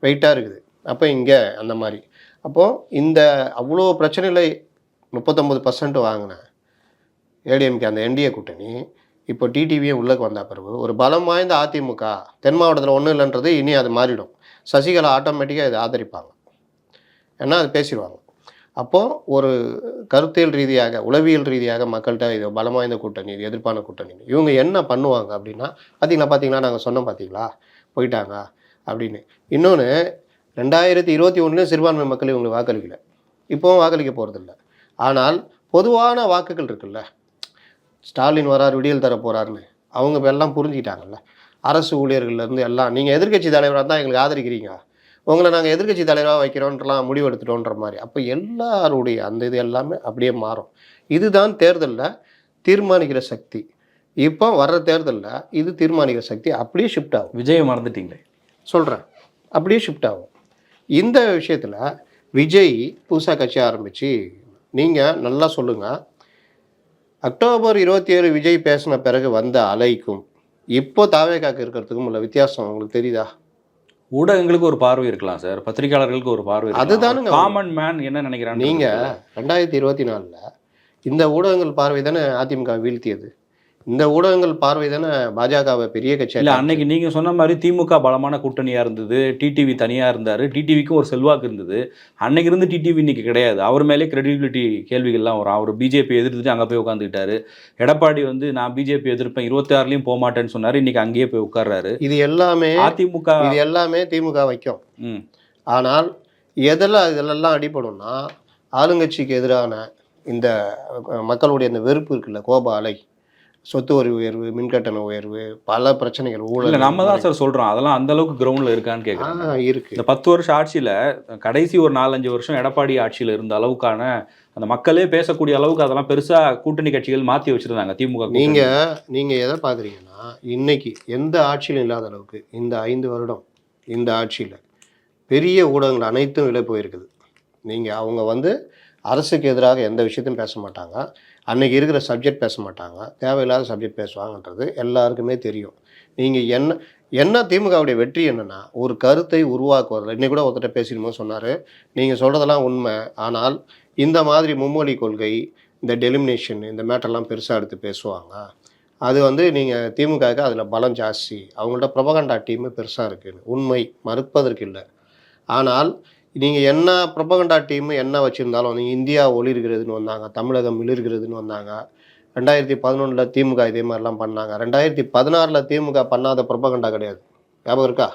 வெயிட்டாக இருக்குது. அப்போ இங்கே அந்த மாதிரி. அப்போது இந்த அவ்வளோ பிரச்சனைகளை 39% வாங்கினேன் ஏடிஎம்கே அந்த என்டிஏ கூட்டணி இப்போ டிடிவியே உள்ளக்கு வந்த பிறகு ஒரு பலம் வாய்ந்த அதிமுக தென் மாவட்டத்தில் ஒன்றும் இல்லைன்றது இனி அது மாறிடும். சசிகலா ஆட்டோமேட்டிக்காக இதை ஆதரிப்பாங்க, ஏன்னா அது பேசிடுவாங்க. அப்போது ஒரு கருத்தியல் ரீதியாக உளவியல் ரீதியாக மக்கள்கிட்ட இது பலம் வாய்ந்த கூட்டணி, இது எதிர்ப்பான கூட்டணி. இவங்க என்ன பண்ணுவாங்க அப்படின்னா, பார்த்தீங்களா நாங்கள் சொன்னோம் பார்த்தீங்களா போயிட்டாங்க அப்படின்னு. இன்னொன்று 2021 சிறுபான்மை மக்கள் இவங்களுக்கு வாக்களிக்கலை, இப்போவும் வாக்களிக்க போகிறதில்ல. ஆனால் பொதுவான வாக்குகள் இருக்குல்ல, ஸ்டாலின் வரார் விடியல் தர போகிறாருன்னு அவங்க எல்லாம் புரிஞ்சுக்கிட்டாங்கல்ல. அரசு ஊழியர்கள்லேருந்து எல்லாம் நீங்கள் எதிர்க்கட்சி தலைவராக தான் எங்களுக்கு ஆதரிக்கிறீங்க, உங்களை நாங்கள் எதிர்க்கட்சி தலைவராக வைக்கிறோன்றலாம் முடிவெடுத்துட்டோன்ற மாதிரி. அப்போ எல்லாருடைய அந்த இது எல்லாமே அப்படியே மாறும். இதுதான் தேர்தலில் தீர்மானிக்கிற சக்தி. இப்போ வர்ற தேர்தலில் இது தீர்மானிக்கிற சக்தி அப்படியே ஷிஃப்ட் ஆகும். விஜயை மறந்துட்டீங்களே சொல்கிறேன், அப்படியே ஷிஃப்ட் ஆகும். இந்த விஷயத்தில் விஜய் புதுசாக கட்சி ஆரம்பித்து நீங்கள் நல்லா சொல்லுங்கள், அக்டோபர் 27 விஜய் பேசின பிறகு வந்த அலைக்கும் இப்போ தாவேகாக்கு இருக்கிறதுக்கும் உள்ள வித்தியாசம் உங்களுக்கு தெரியுதா? ஊடகங்களுக்கு ஒரு பார்வை இருக்கலாம் சார், பத்திரிகையாளர்களுக்கு ஒரு பார்வை, அதுதானுங்க காமன் மேன் என்ன நினைக்கிறாங்க. நீங்கள் 2024 இந்த ஊடகங்கள் பார்வை தானே அதிமுக வீழ்த்தியது, இந்த ஊடகங்கள் பார்வை தானே பாஜகவை பெரிய கட்சி. இல்லை, அன்னைக்கு நீங்கள் சொன்ன மாதிரி திமுக பலமான கூட்டணியாக இருந்தது, டிடிவி தனியாக இருந்தார், டிடிவிக்கும் ஒரு செல்வாக்கு இருந்தது. அன்னைக்கு இருந்து டிடிவி இன்னைக்கு கிடையாது. அவர் மேலே கிரெடிபிலிட்டி கேள்விகள்லாம் வரும். அவர் பிஜேபி எதிர்த்துட்டு அங்கே போய் உட்காந்துக்கிட்டாரு. எடப்பாடி வந்து நான் பிஜேபி எதிர்ப்பேன் 26லையும் போக மாட்டேன்னு சொன்னார், இன்னைக்கு அங்கேயே போய் உட்கார்றாரு. இது எல்லாமே அதிமுக, இது எல்லாமே திமுக வைக்கும். ஆனால் இதெல்லாம் அடிபடும்னா ஆளுங்கட்சிக்கு எதிரான இந்த மக்களுடைய இந்த வெறுப்பு இருக்குல்ல, கோப அலை, சொத்து வரி உயர்வு, மின்கட்டண உயர்வு, பல பிரச்சனைகள், ஊழல். நம்ம தான் சார் சொல்கிறோம், அதெல்லாம் அந்த அளவுக்கு கிரவுண்டில் இருக்கான்னு கேட்குறாங்க. இருக்கு. இந்த 10 வருஷம் ஆட்சியில் கடைசி ஒரு 4-5 வருஷம் எடப்பாடி ஆட்சியில் இருந்த அளவுக்கான அந்த மக்களே பேசக்கூடிய அளவுக்கு அதெல்லாம் பெருசாக கூட்டணி கட்சிகள் மாற்றி வச்சுருந்தாங்க திமுக. நீங்கள் எதை பார்க்குறீங்கன்னா, இன்னைக்கு எந்த ஆட்சியிலும் இல்லாத அளவுக்கு இந்த 5 வருடம் இந்த ஆட்சியில் பெரிய ஊடகங்கள் அனைத்தும் விலை போயிருக்குது. நீங்கள் அவங்க வந்து அரசுக்கு எதிராக எந்த விஷயத்தையும் பேச மாட்டாங்க, அன்றைக்கி இருக்கிற சப்ஜெக்ட் பேச மாட்டாங்க, தேவையில்லாத சப்ஜெக்ட் பேசுவாங்கன்றது எல்லாருக்குமே தெரியும். நீங்கள் என்ன திமுகவுடைய வெற்றி என்னென்னா, ஒரு கருத்தை உருவாக்குவதில். இன்றைக்கி கூட ஒருத்தர் பேசிடும்போது சொன்னார், நீங்கள் சொல்கிறதெல்லாம் உண்மை, ஆனால் இந்த மாதிரி மும்மொழி கொள்கை, இந்த டெலிமினேஷன், இந்த மேட்டர்லாம் பெருசாக எடுத்து பேசுவாங்க. அது வந்து நீங்கள் திமுகவுக்கு அதில் பலம் ஜாஸ்தி, அவங்கள்ட்ட ப்ரொபகண்டா டீமு பெருசாக இருக்குது, உண்மை மறுப்பதற்கு இல்லை. ஆனால் நீங்கள் என்ன ப்ரொபகண்டா டீமு என்ன வச்சுருந்தாலும், நீங்கள் இந்தியா ஒளிர்கிறதுன்னு வந்தாங்க, தமிழகம் மிளிர்கிறதுன்னு வந்தாங்க, 2011 திமுக இதே மாதிரிலாம் பண்ணாங்க, 2016 திமுக பண்ணாத ப்ரொபகண்டா கிடையாது, ஞாபகம் இருக்கா?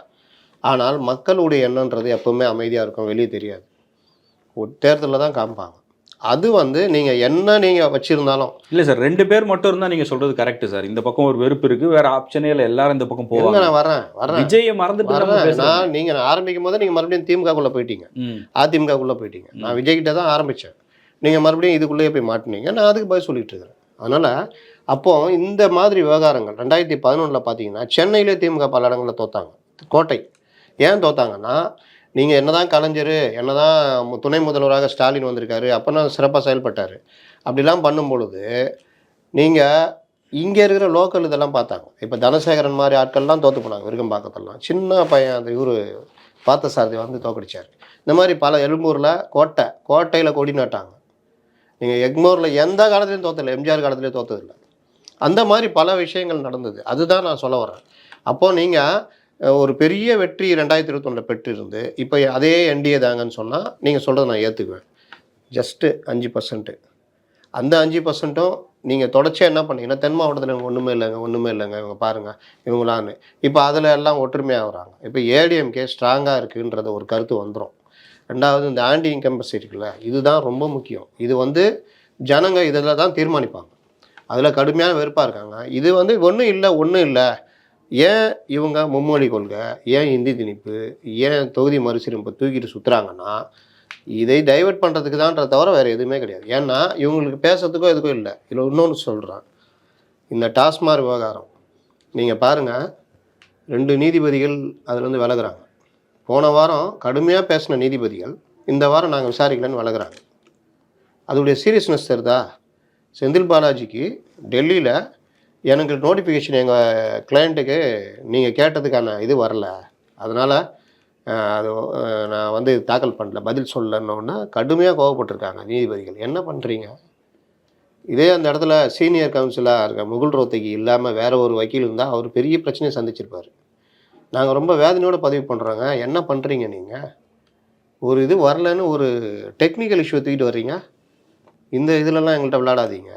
ஆனால் மக்களுடைய எண்ணன்றது எப்போவுமே அமைதியாக இருக்கும், வெளியே தெரியாது, ஒரு தேர்தலில் தான் காமிப்பாங்க. அது வந்து நீங்கள் வச்சுருந்தாலும் இல்லை சார், 2 பேர் மட்டும் இருந்தால் நீங்கள் சொல்கிறது கரெக்டு சார். இந்த பக்கம் ஒரு வெறுப்பு இருக்குது, வேறு ஆப்ஷனே இல்லை, எல்லாரும் இந்த பக்கம் போவாங்க. நான் வரேன் விஜயை மறந்துட்டு நீங்கள் ஆரம்பிக்கும் போது நீங்கள் மறுபடியும் திமுகக்குள்ளே போயிட்டீங்க, அதிமுகக்குள்ளே போயிட்டீங்க. நான் விஜய்கிட்ட தான் ஆரம்பித்தேன், நீங்கள் மறுபடியும் இதுக்குள்ளேயே போய் மாட்டினீங்க, நான் அதுக்கு பதில் சொல்லிட்டு இருக்கிறேன். அதனால் அப்போது இந்த மாதிரி விவகாரங்கள் 2011 பார்த்தீங்கன்னா சென்னையிலே திமுக பல இடங்களில் தோத்தாங்க. கோட்டை ஏன் தோத்தாங்கன்னா, நீங்கள் என்ன தான் கலைஞர், என்ன தான் துணை முதல்வராக ஸ்டாலின் வந்திருக்காரு, அப்போனா சிறப்பாக செயல்பட்டார், அப்படிலாம் பண்ணும் பொழுது நீங்கள் இங்கே இருக்கிற லோக்கல் இதெல்லாம் பார்த்தாங்க. இப்போ தனசேகரன் மாதிரி ஆட்கள்லாம் தோற்று போனாங்க, விருகம்பாக்கத்தெல்லாம். சின்ன பையன் அந்த இவர் பார்த்தசாரதி வந்து தோக்கடிச்சார். இந்த மாதிரி பல எழும்பூரில் கோட்டையில் கொடி நட்டாங்க. நீங்கள் எக்மோரில் எந்த காலத்துலையும் தோற்றலை, எம்ஜிஆர் காலத்துலேயும் தோற்றதில்லை. அந்த மாதிரி பல விஷயங்கள் நடந்தது. அதுதான் நான் சொல்ல வரேன். அப்போது நீங்கள் ஒரு பெரிய வெற்றி 2021 பெற்றிருந்து இப்போ அதே என்டிஏ தாங்கன்னு சொன்னால் நீங்கள் சொல்கிறத நான் ஏற்றுக்குவேன். ஜஸ்ட்டு 5%. அந்த 5%ம் நீங்கள் தொடர்ச்சியாக என்ன பண்ணீங்கன்னா, தென் மாவட்டத்தில் ஒன்றுமே இல்லைங்க இவங்க பாருங்கள் இவங்களான்னு. இப்போ அதில் எல்லாம் ஒற்றுமையாக வராங்க. இப்போ ஏடிஎம்கே ஸ்ட்ராங்காக இருக்குன்றது ஒரு கருத்து வந்துடும். ரெண்டாவது இந்த ஆன்டி இன்கம்பன்சி இருக்குல்ல, இதுதான் ரொம்ப முக்கியம். இது வந்து ஜனங்க இதில் தான் தீர்மானிப்பாங்க. அதில் கடுமையான வெறுப்பாக இருக்காங்க. இது வந்து ஒன்றும் இல்லை, ஏன் இவங்க மும்மொழி கொள்கை, ஏன் இந்தி திணிப்பு, ஏன் தொகுதி மறுசீரமைப்பு தூக்கிட்டு சுற்றுறாங்கன்னா, இதை டைவெர்ட் பண்ணுறதுக்கு தான்றத தவிர வேறு எதுவுமே கிடையாது. ஏன்னா இவங்களுக்கு பேசுறதுக்கோ எதுக்கும் இல்லை. இதில் இன்னொன்று சொல்கிறேன், இந்த டாஸ்மாக் விவகாரம் நீங்கள் பாருங்கள், 2 நீதிபதிகள் அதுலேருந்து விலகுறாங்க. போன வாரம் கடுமையாக பேசின நீதிபதிகள் இந்த வாரம் நாங்கள் விசாரிக்கலன்னு விலகுறாங்க. அதோடைய சீரியஸ்னஸ் தெரிதா? செந்தில் பாலாஜிக்கு டெல்லியில் எனக்கு நோட்டிஃபிகேஷன் எங்கள் கிளையண்ட்டுக்கு நீங்கள் கேட்டதுக்கான இது வரல, அதனால் அது நான் வந்து தாக்கல் பண்ணல, பதில் சொல்லணுன்னா கடுமையாக கோவப்பட்டிருக்காங்க நீதிபதிகள். என்ன பண்ணுறீங்க? இதே அந்த இடத்துல சீனியர் கவுன்சிலாக இருக்க முகுல் ரோத்தகி இல்லாமல் வேற ஒரு வக்கீல் இருந்தால் அவர் பெரிய பிரச்சனையை சந்திச்சிருப்பார். நாங்கள் ரொம்ப வேதனையோடு பதிவு பண்ணுறோங்க. என்ன பண்ணுறீங்க நீங்கள்? ஒரு இது வரலன்னு ஒரு டெக்னிக்கல் இஷ்யூ தூக்கிட்டு வர்றீங்க. இந்த இதிலலாம் எங்கள்கிட்ட விளையாடாதீங்க.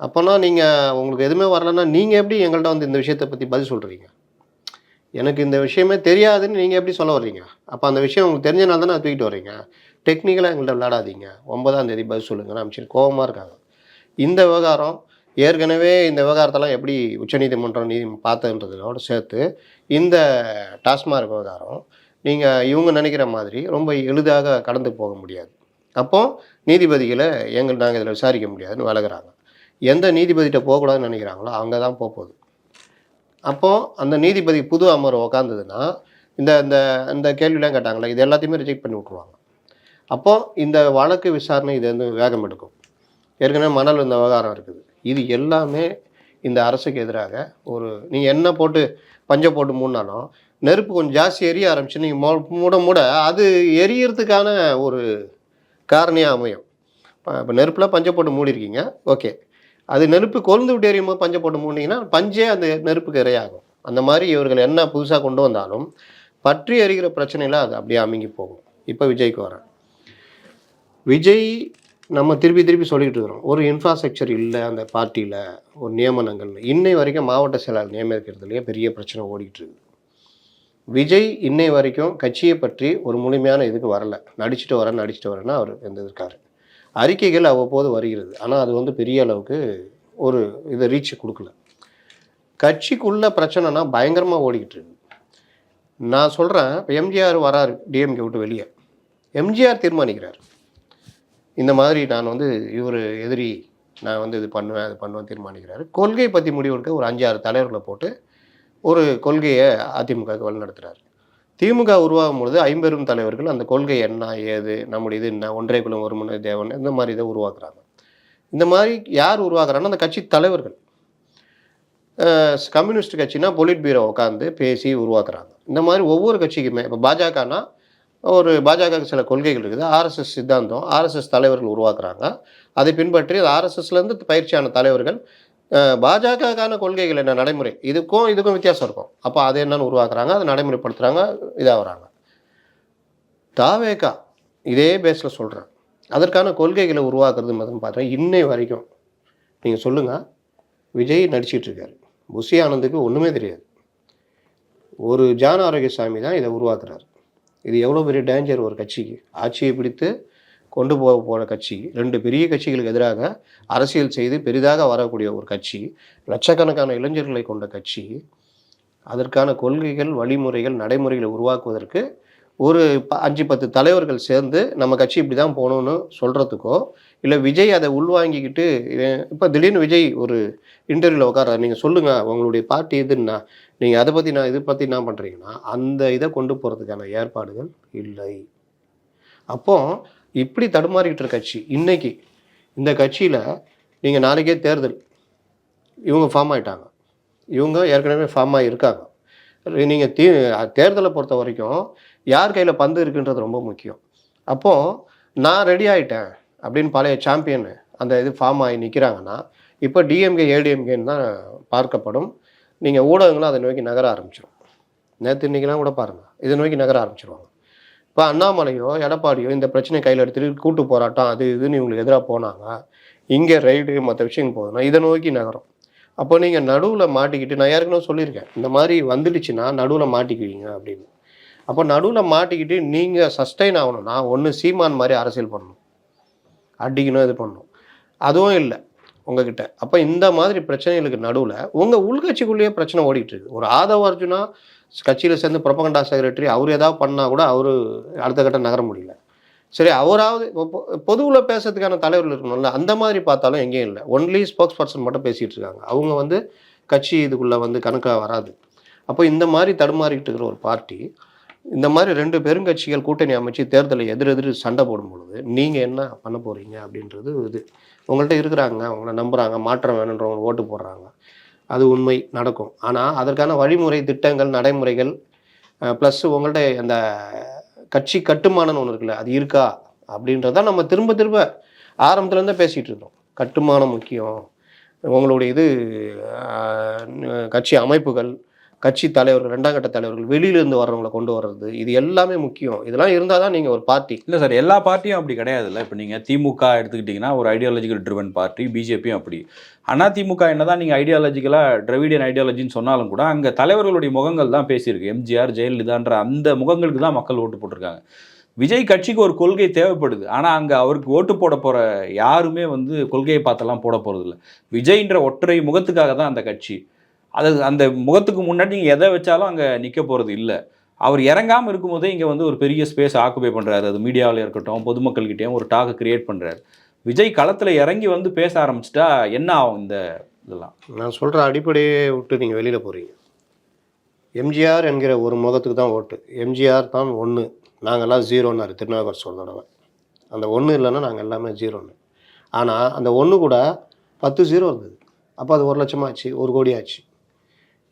அப்போனா நீங்கள் உங்களுக்கு எதுவுமே வரலன்னா நீங்கள் எப்படி எங்கள்கிட்ட வந்து இந்த விஷயத்தை பற்றி பதில் சொல்கிறீங்க? எனக்கு இந்த விஷயமே தெரியாதுன்னு நீங்கள் எப்படி சொல்ல வர்றீங்க? அப்போ அந்த விஷயம் உங்களுக்கு தெரிஞ்சனால தானே தூக்கிட்டு வர்றீங்க. டெக்னிக்கலாக எங்கள்கிட்ட விளையாடாதீங்க, 9ஆம் தேதி பதில் சொல்லுங்கன்னு அமைச்சர் கோபமாக இருக்காங்க. இந்த விவகாரம் ஏற்கனவே இந்த விவகாரத்தெல்லாம் எப்படி உச்சநீதிமன்றம் பார்த்ததுன்றதோடு சேர்த்து இந்த டாஸ்மாக் விவகாரம் நீங்கள் இவங்க நினைக்கிற மாதிரி ரொம்ப எளிதாக கடந்து போக முடியாது. அப்போது நீதிபதிகளை நாங்கள் இதில் விசாரிக்க முடியாதுன்னு விலகுறாங்க. எந்த நீதிபதிகிட்ட போகக்கூடாதுன்னு நினைக்கிறாங்களோ அங்கே தான் போகுது. அப்போது அந்த நீதிபதி புது அமர்வு உக்காந்ததுன்னா இந்த இந்த இந்த கேள்வியெலாம் கேட்டாங்களே, இது எல்லாத்தையுமே ரிஜெக்ட் பண்ணி விட்ருவாங்க. அப்போது இந்த வழக்கு விசாரணை இது வந்து வேகம் எடுக்கும். ஏற்கனவே மணல் இந்த விவகாரம் இருக்குது. இது எல்லாமே இந்த அரசுக்கு எதிராக ஒரு நீங்கள் என்ன போட்டு பஞ்சை போட்டு மூடினாலும் நெருப்பு கொஞ்சம் ஜாஸ்தி எரிய ஆரம்பிச்சு நீங்கள் மூட மூட அது எரியறதுக்கான ஒரு காரணியாக அமையும். இப்போ நெருப்பில் பஞ்சை போட்டு மூடிருக்கீங்க, ஓகே. அது நெருப்பு கொழுந்து விட்டு எரியும் போது பஞ்சை போட்டு மூடினீங்கன்னா பஞ்சே அந்த நெருப்புக்கு இரையாகும். அந்த மாதிரி இவர்கள் என்ன புதுசாக கொண்டு வந்தாலும் பற்றி எரிகிற பிரச்சனையில் அது அப்படியே அமைங்கி போகும். இப்போ விஜய்க்கு வரேன். விஜய் நம்ம திருப்பி சொல்லிக்கிட்டு இருக்கிறோம், ஒரு இன்ஃப்ராஸ்ட்ரக்சர் இல்லை அந்த பார்ட்டியில், ஒரு நியமனங்கள் இன்னை வரைக்கும் மாவட்ட செயலாளர் நியமிக்கிறதுலேயே பெரிய பிரச்சனை ஓடிக்கிட்டு இருக்குது. விஜய் இன்னை வரைக்கும் கட்சியை பற்றி ஒரு முழுமையான இதுக்கு வரலை. நடிச்சுட்டு வரேன்னா அவர் இருக்கார். அறிக்கைகள் அவ்வப்போது வருகிறது, ஆனால் அது வந்து பெரிய அளவுக்கு ஒரு இதை ரீச் கொடுக்கல. கட்சிக்குள்ள பிரச்சனைனா பயங்கரமாக ஓடிக்கிட்டு இருக்கு. நான் சொல்கிறேன், இப்போ எம்ஜிஆர் வராரு டிஎம்கே விட்டு வெளியே, எம்ஜிஆர் தீர்மானிக்கிறார் இந்த மாதிரி நான் வந்து இவர் எதிரி, நான் வந்து இது பண்ணுவேன் தீர்மானிக்கிறாரு. கொள்கை பற்றி முடிவெடுக்க ஒரு 5-6 தலைவர்களை போட்டு ஒரு கொள்கையை அதிமுகவுக்கு வழிநடத்துகிறார். திமுக உருவாகும் பொழுது 50 தலைவர்கள் அந்த கொள்கை என்ன ஏது, நம்முடைய இது என்ன, ஒன்றே குலம் ஒரு முனை தேவன், இந்த மாதிரி இதை உருவாக்குறாங்க. இந்த மாதிரி யார் உருவாக்குறாங்கன்னா அந்த கட்சி தலைவர்கள். கம்யூனிஸ்ட் கட்சினா பொலிட் பீரோ உட்காந்து பேசி உருவாக்குறாங்க. இந்த மாதிரி ஒவ்வொரு கட்சிக்குமே, இப்போ பாஜகனா ஒரு பாஜகவுக்கு சில கொள்கைகள் இருக்குது, ஆர்எஸ்எஸ் சித்தாந்தம், ஆர்எஸ்எஸ் தலைவர்கள் உருவாக்குறாங்க. அதை பின்பற்றி ஆர்எஸ்எஸ்லேருந்து பயிற்சியான தலைவர்கள் பாஜகவுக்கான கொள்கைகள் என்ன, நடைமுறை, இதுக்கும் வித்தியாசம் இருக்கும். அப்போ அது என்னன்னு உருவாக்குறாங்க, அதை நடைமுறைப்படுத்துகிறாங்க, இதாகிறாங்க. தாவேகா இதே பேஸில் சொல்கிறேன், அதற்கான கொள்கைகளை உருவாக்குறது மட்டும் பார்த்தா இன்னை வரைக்கும் நீங்கள் சொல்லுங்கள். விஜய் நடிச்சிட்டு இருக்காரு, புஷி ஆனந்துக்கு ஒன்றுமே தெரியாது. ஒரு ஜான் ஆரோக்கியசாமி தான் இதை உருவாக்குறாரு. இது எவ்வளோ பெரிய டேஞ்சர் ஒரு கட்சிக்கு. ஆட்சியை பிடித்து கொண்டு போகிற கட்சி, 2 பெரிய கட்சிகளுக்கு எதிராக அரசியல் செய்து பெரிதாக வரக்கூடிய ஒரு கட்சி, லட்சக்கணக்கான இளைஞர்களை கொண்ட கட்சி, அதற்கான கொள்கைகள், வழிமுறைகள், நடைமுறைகளை உருவாக்குவதற்கு ஒரு 5-10 தலைவர்கள் சேர்ந்து நம்ம கட்சி இப்படி தான் போகணும்னு சொல்கிறதுக்கோ, இல்லை விஜய் அதை உள்வாங்கிக்கிட்டு இப்போ திடீர்னு விஜய் ஒரு இன்டர்வியூவில் உட்கார்றாரு, நீங்கள் சொல்லுங்கள் உங்களுடைய பார்ட்டி இதுன்னா, நீங்கள் அதை பற்றி இதை பற்றி என்ன பண்ணுறீங்கன்னா, அந்த இதை கொண்டு போகிறதுக்கான ஏற்பாடுகள் இல்லை. அப்போது இப்படி தடுமாறிக்கிட்டு இருக்க கட்சி இன்னைக்கு, இந்த கட்சியில் நீங்கள் நாளைக்கே தேர்தல், இவங்க ஃபார்ம் ஆகிட்டாங்க, இவங்க ஏற்கனவே ஃபார்ம் ஆகியிருக்காங்க. நீங்கள் தேர்தலை பொறுத்த வரைக்கும் யார் கையில் பந்து இருக்குன்றது ரொம்ப முக்கியம். அப்போது நான் ரெடி ஆகிட்டேன் அப்படின்னு பழைய சாம்பியன் அந்த இது ஃபார்ம் ஆகி நிற்கிறாங்கன்னா, இப்போ டிஎம்கே ஏடிஎம்கேன்னு தான் பார்க்கப்படும். நீங்கள் ஊடகங்களும் அதை நோக்கி நகர ஆரம்பிச்சிடும். நேற்று இன்றைக்கெலாம் கூட பாருங்கள், இதை நோக்கி நகர ஆரம்பிச்சிருவாங்க. இப்போ அண்ணாமலையோ எடப்பாடியோ இந்த பிரச்சனை கையில் எடுத்துகிட்டு கூட்டு போராட்டம் அது இதுன்னு இவங்களுக்கு எதிராக போனாங்க, இங்கே ரைடு மற்ற விஷயங்கள் போதுன்னா இதை நோக்கி நகரும். அப்போ நீங்கள் நடுவில் மாட்டிக்கிட்டு, நான் ஏற்கனவே சொல்லியிருக்கேன், இந்த மாதிரி வந்துடுச்சுன்னா நடுவில் மாட்டிக்குவீங்க அப்படின்னு. அப்போ நடுவில் மாட்டிக்கிட்டு நீங்கள் சஸ்டெயின் ஆகணும்னா ஒன்று சீமான் மாதிரி அரசியல் பண்ணணும், அடிக்கணும், இது பண்ணணும். அதுவும் இல்லை உங்ககிட்ட. அப்போ இந்த மாதிரி பிரச்சனைகளுக்கு நடுவில் உங்கள் உள்கட்சிக்குள்ளேயே பிரச்சனை ஓடிட்டு இருக்குது. ஒரு ஆதவ அர்ஜுனா கட்சியில் சேர்ந்து ப்ரொபகண்டா செக்ரட்டரி, அவர் ஏதாவது பண்ணால் கூட அவர் அடுத்த கட்டம் நகர முடியல. சரி, அவராவது பொதுவில் பேசுறதுக்கான தலைவர்கள் இருக்கணும்ல, அந்த மாதிரி பார்த்தாலும் எங்கேயும் இல்லை. ஒன்லி ஸ்போக்ஸ் பர்சன் மட்டும் பேசிகிட்டு இருக்காங்க. அவங்க வந்து கட்சி இதுக்குள்ளே வந்து கணக்காக வராது. அப்போ இந்த மாதிரி தடுமாறிக்கிட்டு இருக்கிற ஒரு பார்ட்டி இந்த மாதிரி 2 பெருங்கட்சிகள் கூட்டணி அமைச்சு தேர்தலை எதிரெதிர் சண்டை போடும் பொழுது நீங்கள் என்ன பண்ண போகிறீங்க அப்படின்றது இது. உங்கள்கிட்ட இருக்கிறாங்க, உங்களை நம்புகிறாங்க, மாற்றம் வேணுன்றவங்க ஓட்டு போடுறாங்க, அது உண்மை நடக்கும். ஆனால் அதற்கான வழிமுறை திட்டங்கள் நடைமுறைகள் ப்ளஸ் உங்கள்கிட்ட அந்த கட்சி கட்டுமானம்னு ஒன்று இருக்குல்ல, அது இருக்கா அப்படின்றதான் நம்ம திரும்ப திரும்ப ஆரம்பத்துலேருந்தே பேசிகிட்டு இருந்தோம். கட்டுமானம் முக்கியம், உங்களுடைய இது கட்சி அமைப்புகள், கட்சி தலைவர்கள், 2ஆம் கட்ட தலைவர்கள், வெளியிலேருந்து வர்றவங்களை கொண்டு வர்றது, இது எல்லாமே முக்கியம். இதெல்லாம் இருந்தால் தான் நீங்கள் ஒரு பார்ட்டி. இல்லை சார், எல்லா பார்ட்டியும் அப்படி கிடையாதுல்ல. இப்போ நீங்கள் திமுக எடுத்துக்கிட்டிங்கன்னா ஒரு ஐடியாலஜிக்கல் ட்ரிவன் பார்ட்டி, பிஜேபியும் அப்படி. அதிமுக என்னதான் நீங்கள் ஐடியாலஜிக்கலாக திராவிடியன் ஐடியாலஜின்னு சொன்னாலும் கூட அங்கே தலைவர்களுடைய முகங்கள் தான் பேசியிருக்கு. எம்ஜிஆர், ஜெயலலிதான்ற அந்த முகங்களுக்கு தான் மக்கள் ஓட்டு போட்டிருக்காங்க. விஜய் கட்சிக்கு ஒரு கொள்கை தேவைப்படுது, ஆனால் அங்கே அவருக்கு ஓட்டு போட போகிற யாருமே கொள்கையை பார்த்தெல்லாம் போட போகிறதில்ல. விஜய்ன்ற ஒற்றை முகத்துக்காக தான் அந்த கட்சி. அது அந்த முகத்துக்கு முன்னாடி நீங்கள் எதை வச்சாலும் அங்கே நிற்க போகிறது இல்லை. அவர் இறங்காமல் இருக்கும்போதே இங்கே ஒரு பெரிய ஸ்பேஸ் ஆக்குபை பண்ணுறாரு. அது மீடியாவில் இருக்கட்டும், பொதுமக்கள்கிட்டையும் ஒரு டாக்கை கிரியேட் பண்ணுறாரு. விஜய் களத்தில் இறங்கி பேச ஆரம்பிச்சிட்டா என்ன ஆகும் இந்த இதெல்லாம்? நான் சொல்கிற அடிப்படையே விட்டு நீங்கள் வெளியில் போகிறீங்க. எம்ஜிஆர் என்கிற ஒரு முகத்துக்கு தான் ஓட்டு. எம்ஜிஆர் தான் 1, நாங்கள்லாம் 0ன்னாரு திருநாவுக்கரசு ஒரு தடவை. அந்த 1 இல்லைன்னா நாங்கள் எல்லாமே 0ன்னு. ஆனால் அந்த 1 கூட 10 0 இருந்தது. அப்போ அது 1 லட்சம் ஆச்சு, 1 கோடி ஆச்சு.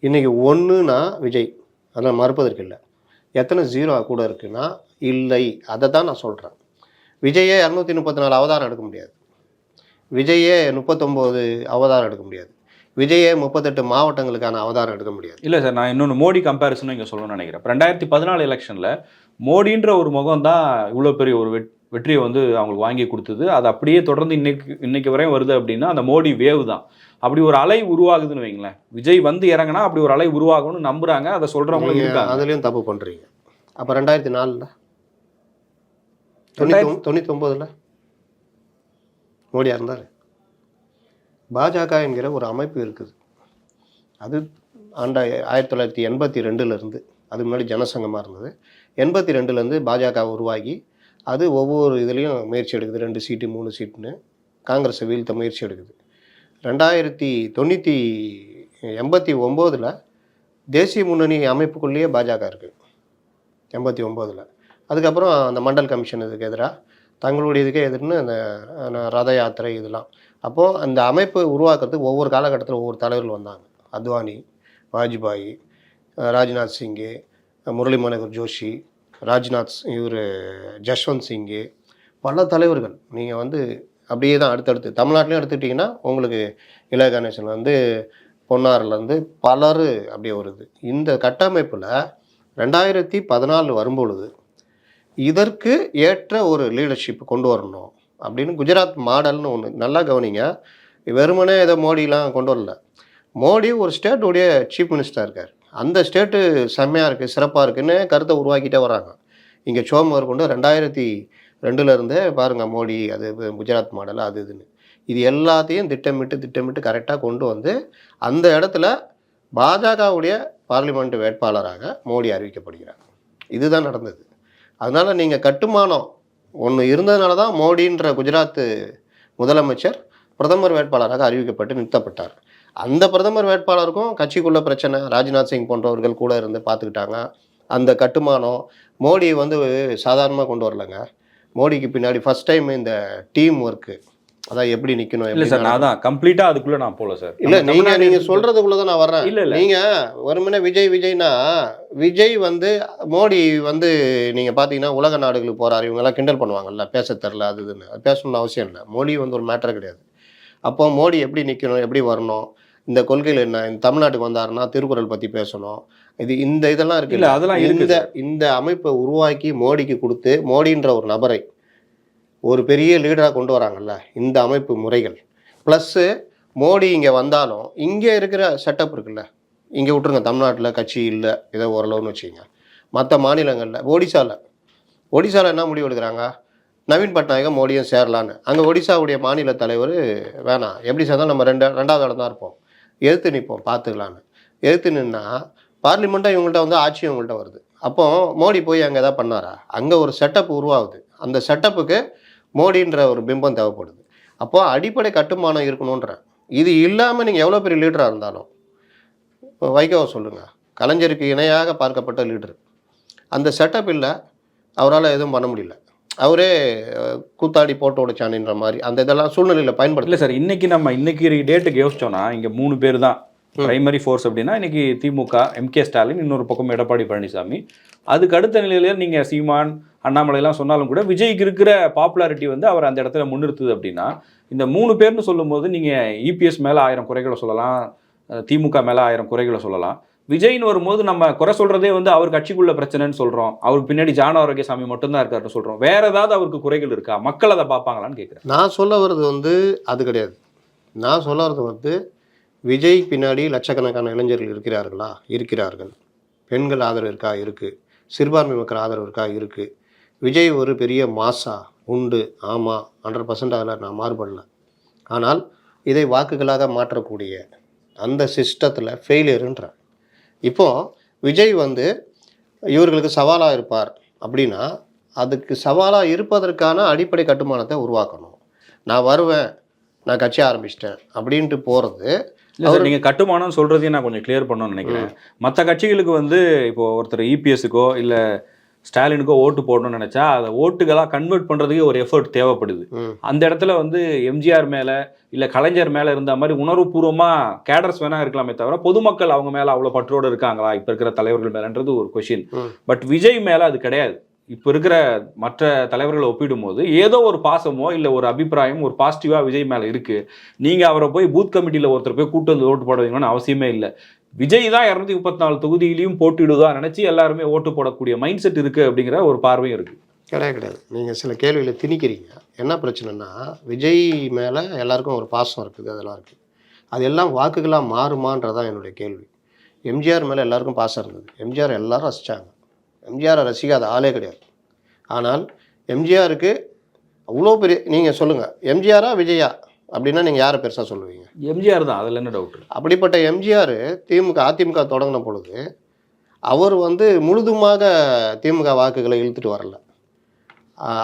இன்றைக்கி 1னா விஜய், அதெல்லாம் மறுப்பதற்கு இல்லை. எத்தனை 0 கூட இருக்குன்னா இல்லை. அதை தான் நான் சொல்கிறேன். விஜயே 234 அவதாரம் எடுக்க முடியாது. விஜயே 39 அவதாரம் எடுக்க முடியாது. விஜயே 38 மாவட்டங்களுக்கான அவதாரம் எடுக்க முடியாது. இல்லை சார், நான் இன்னொன்று மோடி கம்பேரிசனும் இங்கே சொல்லணும்னு நினைக்கிறேன். 2014 எலெக்ஷனில் மோடின்ற ஒரு முகம் தான் இவ்வளோ பெரிய ஒரு வெற்றியை அவங்களுக்கு வாங்கி கொடுத்தது. அது அப்படியே தொடர்ந்து இன்னைக்கு வரையும் வருது. அப்படின்னா அந்த மோடி வேவ் தான். அப்படி ஒரு அலை உருவாகுதுன்னு வைங்களேன். விஜய் இறங்கினா அப்படி ஒரு அலை உருவாகும்னு நம்புறாங்க. அதை சொல்றவங்க இருக்காங்க. அதுலேயும் தப்பு பண்ணுறீங்க. அப்போ 2004 99 மோடியாக இருந்தார். பாஜக என்கிற ஒரு அமைப்பு இருக்குது. அது 1982 அதுக்கு முன்னாடி ஜனசங்கமாக இருந்தது. 82 பாஜக உருவாகி அது ஒவ்வொரு இதுலேயும் முயற்சி எடுக்குது. 2 சீட்டு 3 சீட்டுன்னு காங்கிரஸை வீழ்த்த முயற்சி எடுக்குது. 1989 தேசிய முன்னணி அமைப்புக்குள்ளேயே பாஜக இருக்குது. 89 அதுக்கப்புறம் அந்த மண்டல் கமிஷன் இதுக்கு எதிராக, தங்களுடைய இதுக்கே எதிர்ன்னு அந்த ரத யாத்திரை இதெல்லாம். அப்போது அந்த அமைப்பு உருவாக்குறதுக்கு ஒவ்வொரு காலகட்டத்தில் ஒவ்வொரு தலைவர்கள் வந்தாங்க. அத்வானி, வாஜ்பாய், ராஜ்நாத் சிங்கு, முரளி மனோகர் ஜோஷி, ஜஷ்வந்த் சிங்கு, பல தலைவர்கள். நீங்கள் அப்படியே தான் அடுத்தடுத்து தமிழ்நாட்டிலையும் எடுத்துக்கிட்டிங்கன்னா உங்களுக்கு இளைய கணேசன் பொன்னாரிலேருந்து பலர் அப்படியே வருது. இந்த கட்டமைப்பில் 2014 வரும்பொழுது இதற்கு ஏற்ற ஒரு லீடர்ஷிப் கொண்டு வரணும் அப்படின்னு குஜராத் மாடல்னு ஒன்று. நல்லா கவனிங்க, வெறுமனே ஏதோ மோடிலாம் கொண்டு வரல. மோடி ஒரு ஸ்டேட்டுடைய சீஃப் மினிஸ்டராக இருக்கார். அந்த ஸ்டேட்டு செம்மையாக இருக்குது, சிறப்பாக இருக்குன்னு கருத்தை உருவாக்கிட்டே வராங்க. இங்கே சோமவர் கொண்டு 2002 பாருங்கள் மோடி அது குஜராத் மாடல் அது இதுன்னு. இது எல்லாத்தையும் திட்டமிட்டு கரெக்டாக கொண்டு அந்த இடத்துல பாஜகவுடைய பார்லிமெண்ட் வேட்பாளராக மோடி அறிவிக்கப்படுகிறார். இதுதான் நடந்தது. அதனால் நீங்கள் கட்டுமானம் ஒன்று இருந்ததுனால தான் மோடின்ற குஜராத் முதலமைச்சர் பிரதமர் வேட்பாளராக அறிவிக்கப்பட்டு நிறுத்தப்பட்டார். அந்த பிரதமர் வேட்பாளருக்கும் கட்சிக்குள்ள பிரச்சனை, ராஜ்நாத் சிங் போன்றவர்கள் கூட இருந்து பார்த்துக்கிட்டாங்க. அந்த கட்டுமானம் மோடி சாதாரணமாக கொண்டு வரலைங்க. மோடிக்கு பின்னாடி ஃபர்ஸ்ட் டைம் இந்த டீம் ஒர்க்கு, அதான் எப்படி நிற்கணும். இல்லை சார், நான் தான் கம்ப்ளீட்டாக அதுக்குள்ளே நான் போகல சார். இல்லை நீங்கள் சொல்கிறதுக்குள்ளே தான் நான் வர்றேன். இல்லை நீங்கள் வெறுமனே விஜய்னா விஜய் மோடி நீங்கள் பார்த்தீங்கன்னா உலக நாடுகளுக்கு போகிறார். இவங்கெல்லாம் கிண்டல் பண்ணுவாங்கல்ல, பேச தெரில அது இதுன்னு. அது பேசணும்னு அவசியம் இல்லை. மோடி ஒரு மேட்டர் கிடையாது. அப்போ மோடி எப்படி நிற்கணும், எப்படி வரணும், இந்த கொள்கையில் என்ன, இந்த தமிழ்நாட்டுக்கு வந்தாருன்னா திருக்குறள் பற்றி பேசணும், இதெல்லாம் இருக்குல்ல, அதெல்லாம் இந்த அமைப்பை உருவாக்கி மோடிக்கு கொடுத்து மோடின்ற ஒரு நபரை ஒரு பெரிய லீடராக கொண்டு வராங்கல்ல, இந்த அமைப்பு முறைகள் ப்ளஸ்ஸு மோடி இங்கே வந்தாலும் இங்கே இருக்கிற செட்டப் இருக்குல்ல, இங்கே விட்டுருங்க, தமிழ்நாட்டில் கட்சி இல்லை ஏதோ ஓரளவுன்னு வச்சுக்கோங்க. மற்ற மாநிலங்களில் ஒடிசாவில் என்ன முடிவு எடுக்கிறாங்க, நவீன் பட்நாயகம் மோடியும் சேரலான்னு. அங்கே ஒடிசாவுடைய மாநில தலைவர் வேணாம், எப்படி சேர்ந்தாலும் நம்ம ரெண்டாவது இடம் தான் இருப்போம், எதிர்த்து நிற்போம் பார்த்துக்கலான்னு. எதிர்த்து நின்னா பார்லிமெண்ட்டாக இவங்கள்ட்ட ஆட்சி இவங்கள்ட்ட வருது. அப்போ மோடி போய் அங்கே எதாவது பண்ணாரா? அங்கே ஒரு செட்டப் உருவாகுது. அந்த செட்டப்புக்கு மோடின்ற ஒரு பிம்பம் தேவைப்படுது. அப்போது அடிப்படை கட்டுமானம் இருக்கணுன்றேன். இது இல்லாமல் நீங்கள் எவ்வளோ பெரிய லீடராக இருந்தாலும், வைகோவை சொல்லுங்கள், கலைஞருக்கு இணையாக பார்க்கப்பட்ட லீடர். அந்த செட்டப் இல்லை, அவரால் எதுவும் பண்ண முடியல. அவரே கூத்தாடி போட்டு உடைச்சானுன்ற மாதிரி அந்த இதெல்லாம் சூழ்நிலையில் பயன்படுத்த. இல்லை சார், இன்னைக்கு டேட்டுக்கு யோசிச்சோன்னா இங்கே 3 பேர் தான் பிரைமரி ஃபோர்ஸ் அப்படின்னா இன்னைக்கு திமுக, எம்கே ஸ்டாலின், இன்னொரு பக்கம் எடப்பாடி பழனிசாமி. அதுக்கு அடுத்த நிலையில நீங்கள் சீமான், அண்ணாமலைலாம் சொன்னாலும் கூட விஜய்க்கு இருக்கிற பாப்புலாரிட்டி வந்து அவர் அந்த இடத்துல முன்னிறுத்துது. அப்படின்னா இந்த 3 பேர்னு சொல்லும்போது நீங்கள் இபிஎஸ் மேலே 1000 குறைகளை சொல்லலாம், திமுக மேலே 1000 குறைகளை சொல்லலாம். விஜய்னு வரும்போது நம்ம குறை சொல்றதே வந்து அவர் கட்சிக்குள்ள பிரச்சனைன்னு சொல்றோம், அவருக்கு பின்னாடி ஜான ஆரோக்கியசாமி மட்டும்தான் இருக்காருன்னு சொல்றோம். வேற ஏதாவது அவருக்கு குறைகள் இருக்கா? மக்கள் அதை பார்ப்பாங்களான்னு கேட்குறேன். நான் சொல்ல வர்றது வந்து அது கிடையாது. நான் சொல்ல வர்றது வந்து விஜய் பின்னாடி லட்சக்கணக்கான இளைஞர்கள் இருக்கிறார்கள். பெண்கள் ஆதரவு இருக்கா? இருக்குது. சிறுபான்மை மக்கள் ஆதரவு இருக்கா? இருக்குது. விஜய் ஒரு பெரிய மாசா உண்டு, ஆமாம், 100% அதில் நான் மாறுபடல. ஆனால் இதை வாக்குகளாக மாற்றக்கூடிய அந்த சிஸ்டத்தில் ஃபெயிலியருன்றேன். இப்போது விஜய் வந்து இவர்களுக்கு சவாலாக இருப்பார் அப்படின்னா அதுக்கு சவாலாக இருப்பதற்கான அடிப்படை கட்டுமானத்தை உருவாக்கணும். நான் வருவேன், நான் கட்சி ஆரம்பிச்சிட்டேன் அப்படின்ட்டு போகிறது. இல்லை சார், நீங்கள் கட்டுமானம் சொல்கிறதையும் நான் கொஞ்சம் கிளியர் பண்ணணும்னு நினைக்கிறேன். மற்ற கட்சிகளுக்கு வந்து இப்போது ஒருத்தர் இபிஎஸ்க்கோ இல்லை ஸ்டாலினுக்கோ ஓட்டு போடணும்னு நினச்சா அதை ஓட்டுகளாக கன்வெர்ட் பண்ணுறதுக்கு ஒரு எஃபர்ட் தேவைப்படுது. அந்த இடத்துல வந்து எம்ஜிஆர் மேலே இல்லை கலைஞர் மேலே இருந்த மாதிரி உணர்வுபூர்வமாக கேடர்ஸ் வேணா இருக்கலாமே தவிர பொதுமக்கள் அவங்க மேலே அவ்வளோ பற்றோடு இருக்காங்களா இப்போ இருக்கிற தலைவர்கள் மேலேன்றது ஒரு கொஷின். பட் விஜய் மேலே அது கிடையாது. இப்போ இருக்கிற மற்ற தலைவர்களை ஒப்பிடும்போது ஏதோ ஒரு பாசமோ இல்லை ஒரு அபிப்பிராயம் ஒரு பாசிட்டிவாக விஜய் மேலே இருக்குது. நீங்கள் அவரை போய் பூத் கமிட்டியில் ஒருத்தர் போய் கூட்டு வந்து ஓட்டு போடுவீங்கன்னு அவசியமே இல்லை. விஜய் தான் 234 தொகுதியிலையும் போட்டிடுதா நினச்சி எல்லாருமே ஓட்டு போடக்கூடிய மைண்ட் செட் இருக்குது அப்படிங்கிற ஒரு பார்வையும் இருக்குது. கிடையாது. நீங்கள் சில கேள்வியில் திணிக்கிறீங்க. என்ன பிரச்சனைனா விஜய் மேலே எல்லாருக்கும் ஒரு பாசம் இருக்குது, அதெல்லாம் இருக்குது. அது எல்லாம் வாக்குகளாக மாறுமான்றதான் என்னுடைய கேள்வி. எம்ஜிஆர் மேலே எல்லாருக்கும் பாசம் இருந்தது. எம்ஜிஆர் எல்லாரும் ரசித்தாங்க. எம்ஜிஆரை ரசிக்காத ஆளே கிடையாது. ஆனால் எம்ஜிஆருக்கு அவ்வளோ பெரிய, நீங்கள் சொல்லுங்கள், எம்ஜிஆரா விஜயா அப்படின்னா நீங்கள் யாரை பெருசாக சொல்லுவீங்க? எம்ஜிஆர் தான், அதில் என்ன டவுட்? அப்படிப்பட்ட எம்ஜிஆர் அதிமுக தொடங்கின பொழுது அவர் வந்து முழுதுமாக திமுக வாக்குகளை இழுத்துட்டு வரல.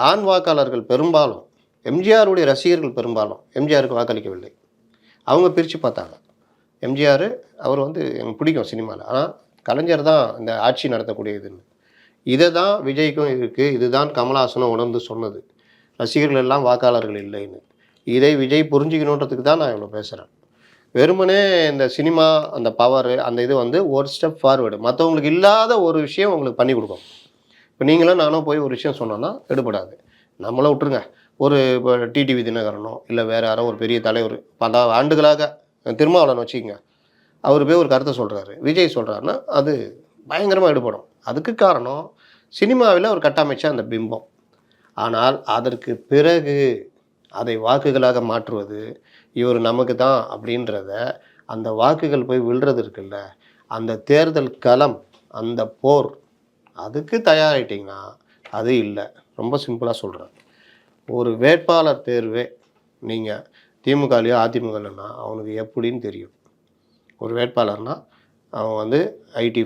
ஆண் வாக்காளர்கள் பெரும்பாலும், எம்ஜிஆருடைய ரசிகர்கள் பெரும்பாலும் எம்ஜிஆருக்கு வாக்களிக்கவில்லை. அவங்க பிரித்து பார்த்தாங்க. எம்ஜிஆர் அவர் வந்து எனக்கு பிடிக்கும் சினிமாவில், ஆனால் கலைஞர் தான் இந்த ஆட்சி நடத்தக்கூடிய இதுன்னு. இதை தான் விஜய்க்கும் இருக்குது. இதுதான் கமலஹாசனும் உணர்ந்து சொன்னது, ரசிகர்கள் எல்லாம் வாக்காளர்கள் இல்லைன்னு. இதை விஜய் புரிஞ்சுக்கணுன்றதுக்கு தான் நான் இவ்வளோ பேசுகிறேன். வெறுமனே இந்த சினிமா அந்த பவர் அந்த இது வந்து ஒரு ஸ்டெப் ஃபார்வேர்டு. மற்றவங்களுக்கு இல்லாத ஒரு விஷயம் உங்களுக்கு பண்ணி கொடுக்கும். இப்போ நீங்களும் நானும் போய் ஒரு விஷயம் சொன்னோன்னா எடுபடாது. நம்மளை விட்டுருங்க. ஒரு இப்போ டிடிவி தினகரனோ இல்லை வேறு யாரோ ஒரு பெரிய தலைவர் 10 ஆண்டுகளாக திருமாவளவன் வச்சுக்கோங்க, அவர் போய் ஒரு கருத்தை சொல்கிறாரு, விஜய் சொல்கிறாருன்னா அது பயங்கரமாக எடுபடும். அதுக்கு காரணம் சினிமாவில் அவர் கட்டமைச்ச அந்த பிம்பம். ஆனால் அதற்கு பிறகு அதை வாக்குகளாக மாற்றுவது, இவர் நமக்கு தான் அப்படின்றத அந்த வாக்குகள் போய் விழுறது இருக்குல்ல, அந்த தேர்தல் களம், அந்த போர், அதுக்கு தயாராகிட்டிங்கன்னா அது இல்லை. ரொம்ப சிம்பிளாக சொல்கிறேன். ஒரு வேட்பாளர் தேர்வே நீங்கள் திமுகலையோ அதிமுகலன்னா அவனுக்கு எப்படின்னு தெரியும். ஒரு வேட்பாளர்னால் அவன் வந்து ஐடி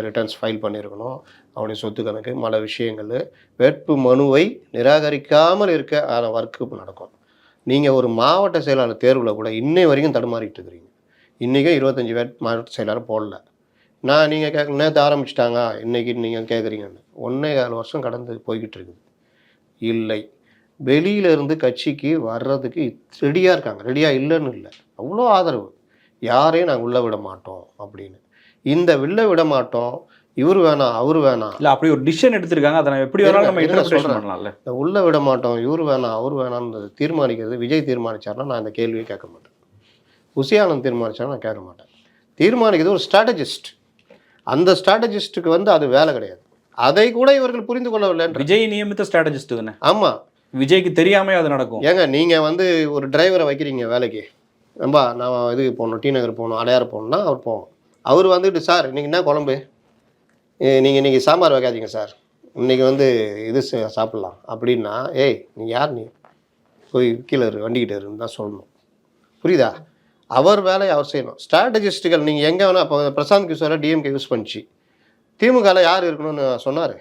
ரிட்டர்ன்ஸ் ஃபைல் பண்ணியிருக்கணும், அவனுடைய சொத்து கணக்கு பல விஷயங்கள், வேட்பு மனுவை நிராகரிக்காமல் இருக்க ஒர்க்கு நடக்கும். நீங்கள் ஒரு மாவட்ட செயலாளர் தேர்வில் கூட இன்னை வரைக்கும் தடுமாறிட்டு இருக்கிறீங்க. இன்றைக்கும் 25 மாவட்ட செயலாளர் போடல. நீங்கள் நேற்று ஆரம்பிச்சிட்டாங்க, இன்றைக்கி நீங்கள் கேட்குறீங்கன்னு 1.25 வருஷம் கடந்து போய்கிட்டு இருக்குது. இல்லை, வெளியிலேருந்து கட்சிக்கு வர்றதுக்கு ரெடியாக இருக்காங்க. ரெடியாக இல்லைன்னு இல்லை, அவ்வளோ ஆதரவு. யாரையும் நாங்கள் உள்ளே விட மாட்டோம் அப்படின்னு. இந்த விட மாட்டோம், இவர் வேணாம் அவர் வேணாம் இல்லை, அப்படி ஒரு டிசிஷன் எடுத்திருக்காங்க. அதை நான் எப்படி வேணாலும் நம்ம இன்டர்பிரேஷன் பண்ணலாம்ல. இந்த உள்ளே விட மாட்டோம், இவர் வேணாம் அவர் வேணான்னு தீர்மானிக்கிறது விஜய் தீர்மானிச்சார்னா நான் இந்த கேள்வியை கேட்க மாட்டேன். உசியானந்த் தீர்மானிச்சார்னா நான் கேட்க மாட்டேன். தீர்மானிக்கிறது ஒரு ஸ்ட்ராட்டஜிஸ்ட். அந்த ஸ்ட்ராட்டஜிஸ்ட்டுக்கு வந்து அது வேலை கிடையாது. அதை கூட இவர்கள் புரிந்து கொள்ளவில்லை. விஜய் நியமித்த ஸ்ட்ராட்டஜிஸ்ட் தானே? ஆமாம், விஜய்க்கு தெரியாமல் அது நடக்கும். ஏங்க நீங்கள் வந்து ஒரு டிரைவரை வைக்கிறீங்க வேலைக்கு, ரொம்ப நான் இதுக்கு போகணும், டி நகர் போகணும், அடையாறு போகணுன்னா அவர் போவோம். அவர் வந்துட்டு சார் இன்றைக்கி என்ன குழம்பு, நீங்கள் இன்றைக்கி சாம்பார் வைக்காதீங்க சார், இன்றைக்கி வந்து இது சாப்பிட்லாம் அப்படின்னா, ஏய் நீ யார், நீ போய் கீழே வண்டிக்கிட்டு இருன்னு தான் சொல்லணும். புரியுதா? அவர் வேலையை அவர் செய்யணும். ஸ்ட்ராட்டஜிஸ்ட்டுகள் நீங்கள் எங்கே வேணால், இப்போ பிரசாந்த் கிஷோரை டிஎம்கே யூஸ் பண்ணிச்சு, திமுகவில் யார் இருக்கணும்னு சொன்னார்?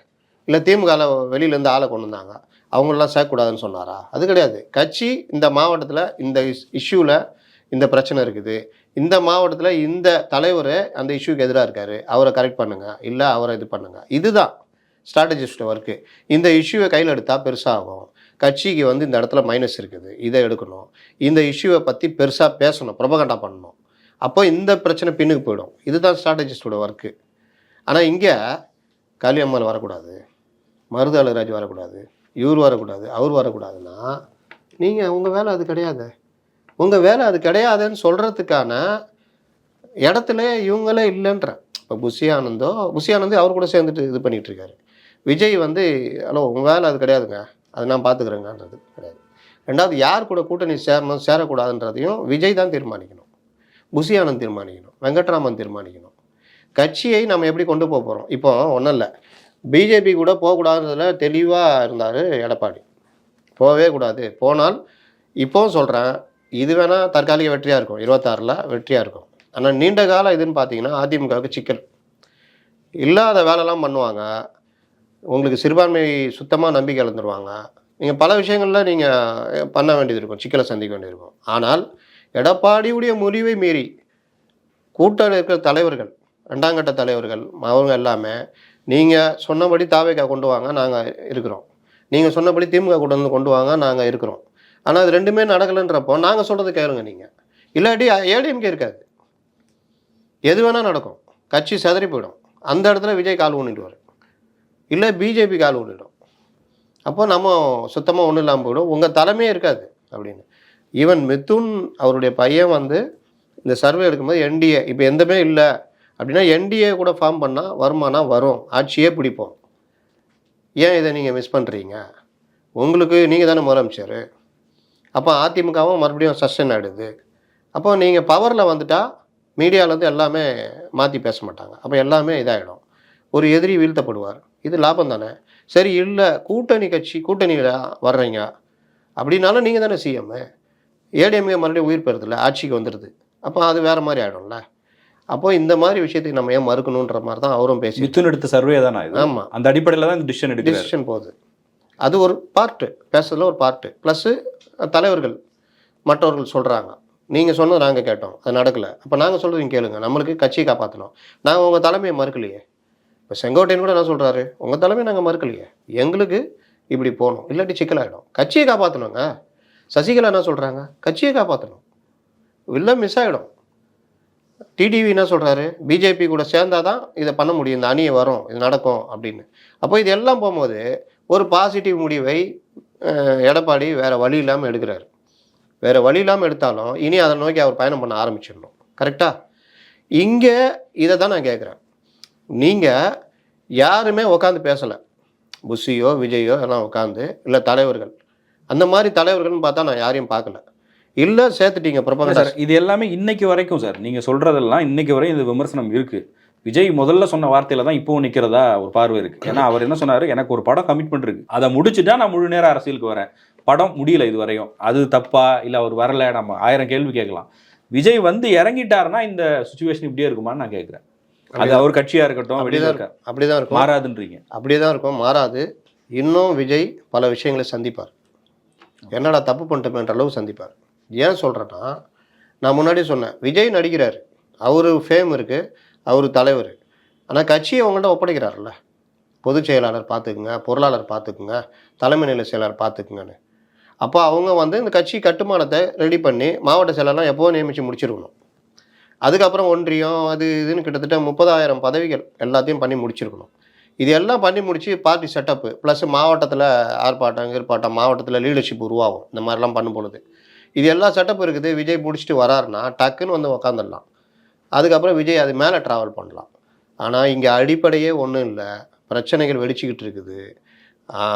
இல்லை திமுகவில் வெளியிலேருந்து ஆளை கொண்டு வந்தாங்க, அவங்களெலாம் சேர்க்கக்கூடாதுன்னு சொன்னாரா? அது கிடையாது. கட்சி இந்த மாவட்டத்தில் இந்த இஷ்யூவில் இந்த பிரச்சனை இருக்குது, இந்த மாவட்டத்தில் இந்த தலைவர் அந்த இஷ்யூக்கு எதிராக இருக்காரு, அவரை கரெக்ட் பண்ணுங்க, இல்லை அவரை இது பண்ணுங்க. இதுதான் ஸ்ட்ராட்டஜிஸ்ட் ஒர்க்கு. இந்த இஷ்யூவை கையில் எடுத்தால் பெருசாகும், கட்சிக்கு வந்து இந்த இடத்துல மைனஸ் இருக்குது, இதை எடுக்கணும், இந்த இஷ்யூவை பற்றி பெருசாக பேசணும், ப்ரொபகண்டா பண்ணணும், அப்போ இந்த பிரச்சனை பின்னுக்கு போயிடும். இதுதான் ஸ்ட்ராட்டஜிஸ்டோட ஒர்க்கு. ஆனால் இங்கே காளியம்மாள் வரக்கூடாது, மருது அழகராஜ் வரக்கூடாது, இவர் வரக்கூடாது, அவர் வரக்கூடாதுன்னா நீங்கள் உங்கள் வேலை அது கிடையாது. உங்கள் வேலை அது கிடையாதுன்னு சொல்கிறதுக்கான இடத்துல இவங்களே இல்லைன்றேன். இப்போ புஷி ஆனந்த் அவர் கூட சேர்ந்துட்டு இது பண்ணிகிட்டு இருக்காரு. விஜய் வந்து ஹலோ உங்கள் வேலை அது கிடையாதுங்க, அது நான் பார்த்துக்குறேங்கன்றது கிடையாது. ரெண்டாவது யார் கூட கூட்டணி சேரணும் சேரக்கூடாதுன்றதையும் விஜய் தான் தீர்மானிக்கணும், புஷி ஆனந்த் தீர்மானிக்கணும், வெங்கட்ராமன் தீர்மானிக்கணும். கட்சியை நம்ம எப்படி கொண்டு போக போகிறோம்? இப்போ ஒன்றும் இல்லை, பிஜேபி கூட போகக்கூடாதுன்றதுல தெளிவாக இருந்தார் எடப்பாடி. போகவே கூடாது, போனால் இப்போவும் சொல்கிறேன், இது வேணால் தற்காலிக வெற்றியாக இருக்கும், 26 வெற்றியாக இருக்கும். ஆனால் நீண்ட காலம் இதுன்னு பார்த்தீங்கன்னா அதிமுகவுக்கு சிக்கல். இல்லாத வேலைலாம் பண்ணுவாங்க, உங்களுக்கு சிறுபான்மை சுத்தமாக நம்பிக்கை இழந்துருவாங்க, நீங்கள் பல விஷயங்களில் நீங்கள் பண்ண வேண்டியது இருக்கும், சிக்கலை சந்திக்க வேண்டியிருக்கும். ஆனால் எடப்பாடியுடைய முடிவை மீறி கூட்டணி இருக்கிற தலைவர்கள், 2ஆம் கட்ட தலைவர்கள், அவங்க எல்லாமே நீங்கள் சொன்னபடி தாவேக்கா கொண்டு வாங்க, நாங்கள் இருக்கிறோம், நீங்கள் சொன்னபடி திமுக கொண்டு வாங்க, நாங்கள் இருக்கிறோம். ஆனால் அது ரெண்டுமே நடக்கலைன்றப்போ நாங்கள் சொல்கிறது கேளுங்க நீங்கள், இல்லாட்டி ஏடிஎம்கே இருக்காது, எது வேணால் நடக்கும், கட்சி செதறி போயிடும். அந்த இடத்துல விஜய் கால் ஊனிடுவார், இல்லை பிஜேபி கால் ஊனிடும். அப்போ நம்ம சுத்தமாக ஒன்றும் இல்லாமல் போயிடும், உங்கள் தலைமையே இருக்காது அப்படின்னு. ஈவன் மிதுன் அவருடைய பையன் வந்து இந்த சர்வே எடுக்கும்போது என்டிஏ இப்போ எந்தமே இல்லை அப்படின்னா என்டிஏ கூட ஃபார்ம் பண்ணால் வருமானா வரும், ஆட்சியே பிடிப்போம். ஏன் இதை நீங்கள் மிஸ் பண்ணுறீங்க? உங்களுக்கு நீங்கள் தானே முதலமைச்சர். அப்போ அதிமுகவும் மறுபடியும் சஸ்டெயின் ஆகிடுது. அப்போ நீங்கள் பவரில் வந்துட்டால் மீடியாவிலேருந்து எல்லாமே மாற்றி பேச மாட்டாங்க, அப்போ எல்லாமே இதாகிடும், ஒரு எதிரி வீழ்த்தப்படுவார். இது லாபம் தானே. சரி, இல்லை கூட்டணி கட்சி கூட்டணியில் வர்றீங்க அப்படின்னாலும் நீங்கள் தானே சிஎம், ஏடிஎம்கே மறுபடியும் உயிர் பெறுதில்ல, ஆட்சிக்கு வந்துடுது, அப்போ அது வேறு மாதிரி ஆகிடும்ல. அப்போது இந்த மாதிரி விஷயத்துக்கு நம்ம ஏன் மறுக்கணுன்ற மாதிரி தான் அவரும் பேசி மிதுன் எடுத்த சர்வே தானே இது. ஆமாம், அந்த அடிப்படையில் தான் இந்த டிசிஷன் போகுது. அது ஒரு பார்ட்டு, பேசுறதுல ஒரு பார்ட்டு. ப்ளஸ்ஸு தலைவர்கள் மற்றவர்கள் சொல்கிறாங்க, நீங்கள் சொன்னது நாங்கள் கேட்டோம், அது நடக்கலை, அப்போ நாங்கள் சொல்கிறீங்க கேளுங்க, நம்மளுக்கு கட்சியை காப்பாற்றணும். நாங்கள் உங்கள் தலைமையை மறுக்கலையே. இப்போ செங்கோட்டையன் கூட என்ன சொல்கிறாரு, உங்கள் தலைமையை நாங்கள் மறுக்கலையே, எங்களுக்கு இப்படி போகணும், இல்லாட்டி சிக்கலாகிடும், கட்சியை காப்பாற்றணுங்க. சசிகலா என்ன சொல்கிறாங்க, கட்சியை காப்பாற்றணும், இல்லை மிஸ் ஆகிடும். டிடிவி என்ன சொல்கிறாரு, பிஜேபி கூட சேர்ந்தால் தான் இதை பண்ண முடியும், இந்த அணியை வரும், இது நடக்கும் அப்படின்னு. அப்போ இது எல்லாம் போகும்போது ஒரு பாசிட்டிவ் முடிவை எடப்பாடி வேறு வழி இல்லாமல் எடுக்கிறாரு. வேறு வழி இல்லாமல் எடுத்தாலும் இனி அதை நோக்கி அவர் பயணம் பண்ண ஆரம்பிச்சிடணும். கரெக்டாக? இங்கே இதை தான் நான் கேட்குறேன். நீங்கள் யாருமே உட்காந்து பேசலை, புஷியோ விஜயோ எல்லாம் உட்காந்து, இல்லை தலைவர்கள், அந்த மாதிரி தலைவர்கள்னு பார்த்தா நான் யாரையும் பார்க்கல. இல்லை சேர்த்துட்டீங்க ப்ரொபகண்டா. இது எல்லாமே இன்னைக்கு வரைக்கும் சார் நீங்கள் சொல்கிறதெல்லாம் இன்னைக்கு வரையும் இந்த விமர்சனம் இருக்குது. விஜய் முதல்ல சொன்ன வார்த்தையில தான் இப்போவும் நிற்கிறதா ஒரு பார்வை இருக்குது. ஏன்னா அவர் என்ன சொன்னார், எனக்கு ஒரு படம் கமிட்மெண்ட் இருக்குது, அதை முடிச்சுட்டா நான் முழு நேரம் அரசியலுக்கு வரேன், படம் முடியல இது வரையும், அது தப்பா இல்லை அவர் வரல, நம்ம 1000 கேள்வி கேட்கலாம். விஜய் வந்து இறங்கிட்டாருன்னா இந்த சுச்சுவேஷன் இப்படியே இருக்குமான்னு நான் கேட்குறேன். அது அவர் கட்சியாக இருக்கட்டும், அப்படிதான் இருக்கும், மாறாதுன்றீங்க. அப்படியே தான் இருக்கும், மாறாது. இன்னும் விஜய் பல விஷயங்களை சந்திப்பார், என்னடா தப்பு பண்ணிட்டோமேன்ற அளவு சந்திப்பார். ஏன் சொல்கிறேன்னா, நான் முன்னாடி சொன்னேன், விஜய் நடிக்கிறார், அவர் ஃபேம் இருக்குது, அவர் தலைவர், ஆனால் கட்சியை அவங்கள்ட்ட ஒப்படைக்கிறார்ல, பொதுச் செயலாளர் பார்த்துக்குங்க, பொருளாளர் பார்த்துக்குங்க, தலைமை நிலை செயலாளர் பார்த்துக்குங்கன்னு. அப்போ அவங்க வந்து இந்த கட்சி கட்டுமானத்தை ரெடி பண்ணி மாவட்ட செயலாளர்லாம் எப்போவோ நியமித்து முடிச்சிருக்கணும். அதுக்கப்புறம் ஒன்றியம் அது இதுன்னு கிட்டத்தட்ட 30,000 பதவிகள் எல்லாத்தையும் பண்ணி முடிச்சிருக்கணும். இது எல்லாம் பண்ணி முடித்து பார்ட்டி செட்டப்பு ப்ளஸ் மாவட்டத்தில் ஆர்ப்பாட்டம் மாவட்டத்தில் லீடர்ஷிப் உருவாகும். இந்த மாதிரிலாம் பண்ணும் பொழுது இது எல்லா செட்டப் இருக்குது. விஜய் முடிச்சுட்டு வராருன்னா டக்குன்னு வந்து உக்காந்துடலாம், அதுக்கப்புறம் விஜய் அது மேலே ட்ராவல் பண்ணலாம். ஆனால் இங்கே அடிப்படையே ஒன்றும் இல்லை, பிரச்சனைகள் வெடிச்சிக்கிட்டு இருக்குது.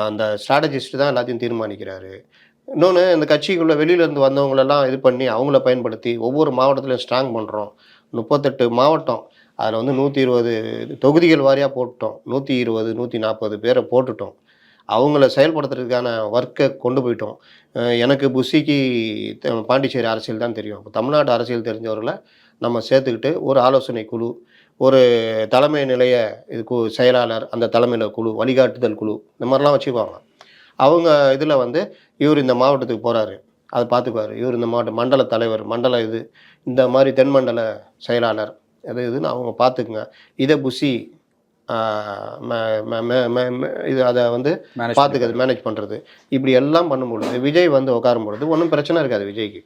அந்த ஸ்ட்ராட்டஜிஸ்ட் தான் எல்லாத்தையும் தீர்மானிக்கிறாரு. இன்னொன்று, இந்த கட்சிக்குள்ளே வெளியிலேருந்து வந்தவங்களெல்லாம் இது பண்ணி அவங்கள பயன்படுத்தி ஒவ்வொரு மாவட்டத்திலையும் ஸ்ட்ராங் பண்ணுறோம். 38 மாவட்டம், அதில் வந்து 120 தொகுதிகள் வாரியாக போட்டுட்டோம், 120 140 பேரை போட்டுட்டோம். அவங்கள செயல்படுத்துறதுக்கான ஒர்க்கை கொண்டு போயிட்டோம். எனக்கு புஷிக்கு பாண்டிச்சேரி அரசியல் தான் தெரியும், இப்போ தமிழ்நாடு அரசியல் தெரிஞ்சவர்களை நம்ம சேர்த்துக்கிட்டு ஒரு ஆலோசனை குழு, ஒரு தலைமை நிலைய இது செயலாளர், அந்த தலைமையில் குழு, வழிகாட்டுதல் குழு, இந்த மாதிரிலாம் வச்சுக்குவாங்க. அவங்க இதில் வந்து இவர் இந்த மாவட்டத்துக்கு போகிறாரு, அதை பார்த்துக்குவார். இவர் இந்த மாவட்ட மண்டல தலைவர், மண்டல இது இந்த மாதிரி தென்மண்டல செயலாளர் இதுன்னு அவங்க பார்த்துக்குங்க. இதை புஷி இது அதை வந்து பார்த்துக்கிறது, மேனேஜ் பண்ணுறது, இப்படி எல்லாம் பண்ணும்பொழுது விஜய் வந்து உட்காரும் பொழுது ஒன்றும் பிரச்சனை இருக்காது விஜய்க்கு.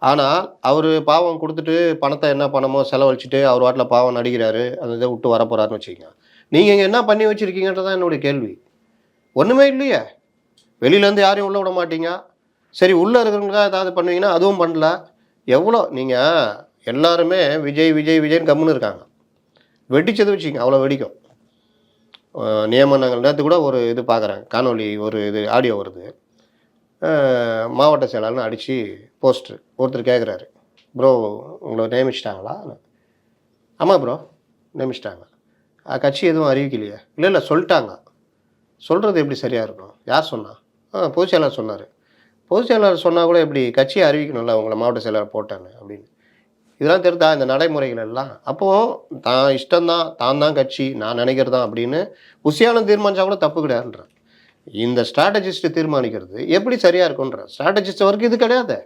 ஆனால் அவர் பாவம் கொடுத்துட்டு பணத்தை என்ன பணமோ செலவழிச்சிட்டு அவர் வாட்டில் பாவம் நடிக்கிறாரு, அந்த இதை விட்டு வரப்போறாருன்னு வச்சுக்கோங்க. நீங்கள் இங்கே என்ன பண்ணி வச்சுருக்கீங்கன்றதான் என்னுடைய கேள்வி. ஒன்றுமே இல்லையே. வெளியிலேருந்து யாரையும் உள்ளே விட மாட்டீங்க. சரி, உள்ளே இருக்கிறவங்களுக்காக ஏதாவது பண்ணுவீங்கன்னா அதுவும் பண்ணல. எவ்வளோ நீங்கள் எல்லாருமே விஜய் விஜய் விஜய்னு கம்முன்னு இருக்காங்க. வெடிச்சது வச்சுக்கோங்க, அவ்வளோ வெடிக்கும். நியமனங்கள் நேற்று கூட ஒரு இது பார்க்குறேன், காணொலி ஒரு இது ஆடியோ வருது. மாவட்ட செயலாளர்னு அடித்து போஸ்டர் ஒருத்தர் கேட்குறாரு, ப்ரோ உங்களை நியமிச்சிட்டாங்களா? ஆமாம் ப்ரோ நியமிச்சிட்டாங்க. கட்சி எதுவும் அறிவிக்கலையே. இல்லை சொல்லிட்டாங்க. சொல்கிறது எப்படி சரியாக இருக்கும்? யார் சொன்னா? பொதுச் செயலாளர் சொன்னார். பொதுச் செயலாளர் சொன்னால் கூட எப்படி கட்சியை அறிவிக்கணும்ல உங்களை மாவட்ட செயலாளர் போட்டாங்க அப்படின்னு. இதெல்லாம் தெரிந்தா இந்த நடைமுறைகள் எல்லாம். அப்போது தான் இஷ்டம்தான், தான் கட்சி, நான் நினைக்கிறது தான் அப்படின்னு உசியானம் தீர்மானிச்சா கூட தப்பு கிடையாதுன்ற. இந்த ஸ்ட்ராட்டஜிஸ்ட் தீர்மானிக்கிறது எப்படி சரியாக இருக்குன்ற ஸ்ட்ராட்டஜிஸ்ட் வரைக்கும் இது கிடையாது.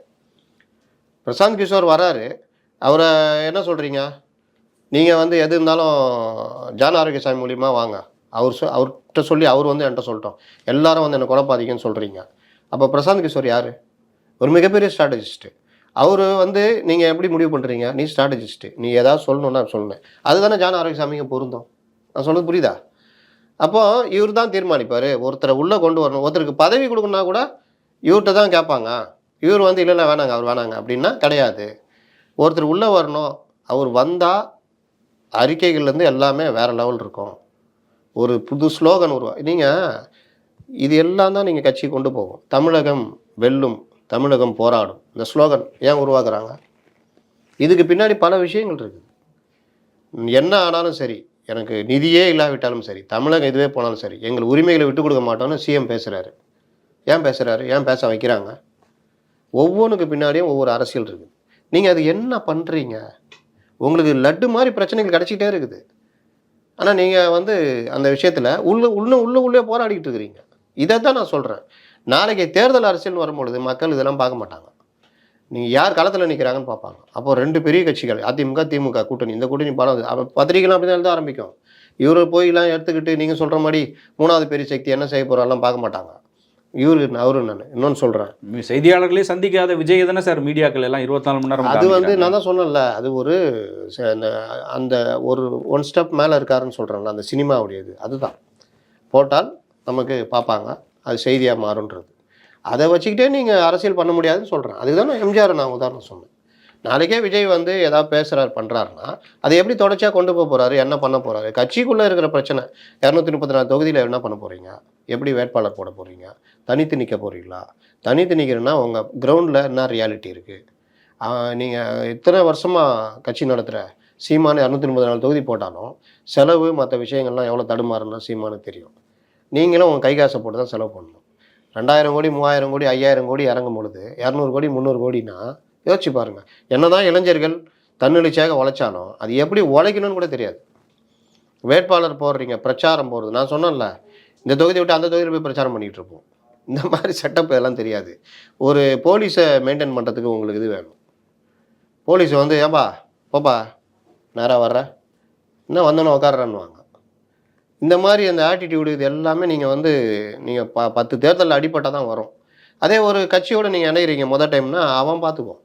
பிரசாந்த் கிஷோர் வராரு, அவரை என்ன சொல்கிறீங்க நீங்கள் வந்து எது இருந்தாலும் ஜான் ஆரோக்கியசாமி மூலியமாக வாங்க, அவர்கிட்ட சொல்லி அவர் வந்து என்கிட்ட சொல்லிட்டோம், எல்லாரும் வந்து என்னை குழப்பாதீங்கன்னு சொல்கிறீங்க. அப்போ பிரசாந்த் கிஷோர் யார்? ஒரு மிகப்பெரிய ஸ்ட்ராட்டஜிஸ்ட்டு. அவர் வந்து நீங்கள் எப்படி முடிவு பண்ணுறீங்க? நீ ஸ்ட்ராட்டஜிஸ்ட்டு, நீ ஏதாவது சொல்லணுன்னா சொல்லணும். அதுதானே ஜான் ஆரோக்கியசாமிங்க பொருந்தும். நான் சொல்கிறது புரியுதா? அப்போ இவர் தான் தீர்மானிப்பார். ஒருத்தரை உள்ளே கொண்டு வரணும், ஒருத்தருக்கு பதவி கொடுக்கணுன்னா கூட இவர்கிட்ட தான் கேட்பாங்க. இவர் வந்து இல்லை வேணாங்க அவர் வேணாங்க அப்படின்னா கிடையாது. ஒருத்தர் உள்ளே வரணும், அவர் வந்தால் அறிக்கைகள்லேருந்து எல்லாமே வேறு லெவல் இருக்கும். ஒரு புது ஸ்லோகன் நீங்கள் இது எல்லாம் தான் நீங்கள் கட்சி கொண்டு போகும். தமிழகம் வெல்லும், தமிழகம் போராடும், இந்த ஸ்லோகன் ஏன் உருவாக்குறாங்க? இதுக்கு பின்னாடி பல விஷயங்கள் இருக்குது. என்ன ஆனாலும் சரி, எனக்கு நிதியே இல்லாவிட்டாலும் சரி, தமிழகம் இதுவே போனாலும் சரி, எங்கள் உரிமைகளை விட்டு கொடுக்க மாட்டோம்னு சிஎம் பேசுகிறாரு. ஏன் பேசுகிறாரு? ஏன் பேச வைக்கிறாங்க? ஒவ்வொன்றுக்கு பின்னாடியும் ஒவ்வொரு அரசியல் இருக்குது. நீங்கள் அது என்ன பண்ணுறீங்க? உங்களுக்கு லட்டு மாதிரி பிரச்சனைகள் கிடச்சிக்கிட்டே இருக்குது. ஆனால் நீங்கள் வந்து அந்த விஷயத்தில் உள்ளே போராடிக்கிட்டு இருக்கிறீங்க. இதை தான் நான் சொல்கிறேன். நாளைக்கு தேர்தல் அரசியல் வரும்பொழுது மக்கள் இதெல்லாம் பார்க்க மாட்டாங்க. நீங்கள் யார் களத்தில் நிற்கிறாங்கன்னு பார்ப்பாங்க. அப்போது ரெண்டு பெரிய கட்சிகள், அதிமுக திமுக கூட்டணி, இந்த கூட்டணி படம் பத்திரிகைலாம் அப்படி தான் எழுத ஆரம்பிக்கும். இவர் போயெல்லாம் எடுத்துக்கிட்டு நீங்கள் சொல்கிற மாதிரி மூணாவது பெரிய சக்தி என்ன செய்ய போகிறாரெல்லாம் பார்க்க மாட்டாங்க. அவரு நான் இன்னொன்று சொல்கிறேன், செய்தியாளர்களே சந்திக்காத விஜய் தானே சார் மீடியாக்கள் எல்லாம் 24 மணி நேரம். அது வந்து நான் தான் சொன்னேன்ல, அது ஒரு அந்த ஒரு ஒன் ஸ்டெப் மேலே இருக்காருன்னு சொல்கிறேன்ல, அந்த சினிமாவுடையது. அதுதான் போட்டால் நமக்கு பார்ப்பாங்க, அது செய்தியாக மாறுன்றது. அதை வச்சுக்கிட்டே நீங்கள் அரசியல் பண்ண முடியாதுன்னு சொல்கிறேன். அதுக்கு தான் நான் எம்ஜிஆர் நான் உதாரணம் சொன்னேன். நாளைக்கே விஜய் வந்து ஏதாவது பேசுகிறாரு பண்ணுறாருன்னா அதை எப்படி தொடர்ச்சியாக கொண்டு போக போகிறாரு, என்ன பண்ண போகிறாரு? கட்சிக்குள்ளே இருக்கிற பிரச்சனை 234 தொகுதியில் என்ன பண்ண போகிறீங்க? எப்படி வேட்பாளர் போட போகிறீங்க? தனித்து நிற்க போகிறீங்களா? தனித்து நிற்கிறன்னா உங்கள் கிரவுண்டில் என்ன ரியாலிட்டி இருக்குது? நீங்கள் இத்தனை வருஷமாக கட்சி நடத்துகிற சீமானு 234 தொகுதி போட்டாலும் செலவு மற்ற விஷயங்கள்லாம் எவ்வளோ தடுமாறுன்னா சீமானுக்கு தெரியும். நீங்களும் உங்கள் கை காசை போட்டு தான் செலவு பண்ணணும். 2000 கோடி 3000 கோடி 5000 கோடி இறங்கும் பொழுது 200 கோடி 300 கோடினா யோசிச்சு பாருங்கள். என்னதான் இளைஞர்கள் தன்னெழுச்சியாக உழைச்சாலும் அது எப்படி உழைக்கணும்னு கூட தெரியாது. வேட்பாளர் போடுறீங்க, பிரச்சாரம் போடுறது, நான் சொன்னேன்ல, இந்த தொகுதி விட்டு அந்த தொகுதியில் போய் பிரச்சாரம் பண்ணிகிட்டு இருப்போம். இந்த மாதிரி செட்டப் இதெல்லாம் தெரியாது. ஒரு போலீஸை மெயின்டைன் பண்ணுறதுக்கு உங்களுக்கு இது வேணும். போலீஸ் வந்து ஏன்பா போப்பா நேராக வர்ற, இன்னும் வந்தோன்னு உட்காடுறான்னுவாங்க. இந்த மாதிரி அந்த ஆட்டிடியூடு இது எல்லாமே நீங்கள் வந்து நீங்கள் 10 தேர்தலில் அடிப்பட்டால் தான் வரும். அதே ஒரு கட்சியோடு நீங்கள் இணைகிறீங்க மொதல் டைம்னா அவன் பார்த்துக்குவோம்.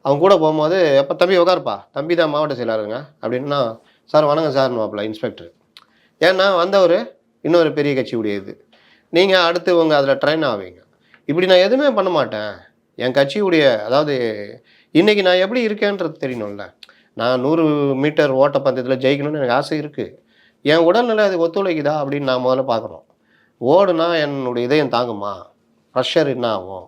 அவன் கூட போகும்போது எப்போ தம்பி உட்காருப்பா, தம்பி தான் மாவட்ட செயலாளருங்க அப்படின்னா, சார் வணக்கம் சார்னு வாப்பில் இன்ஸ்பெக்டர். ஏன்னா வந்தவர் இன்னொரு பெரிய கட்சி உடையது. நீங்கள் அடுத்து உங்கள் அதில் ட்ரெயின் ஆவீங்க. இப்படி நான் எதுவுமே பண்ண மாட்டேன். என் கட்சியுடைய அதாவது இன்றைக்கி நான் எப்படி இருக்கேன்றது தெரியணும்ல. நான் 100 மீட்டர் ஓட்டப்பந்தயத்தில் ஜெயிக்கணும்னு எனக்கு ஆசை இருக்குது. என் உடல்நிலை அது ஒத்துழைக்குதா அப்படின்னு நான் முதல்ல பார்க்கணும். ஓடுனா என்னுடைய இதயம் தாங்குமா? ப்ரெஷர் என்ன ஆகும்?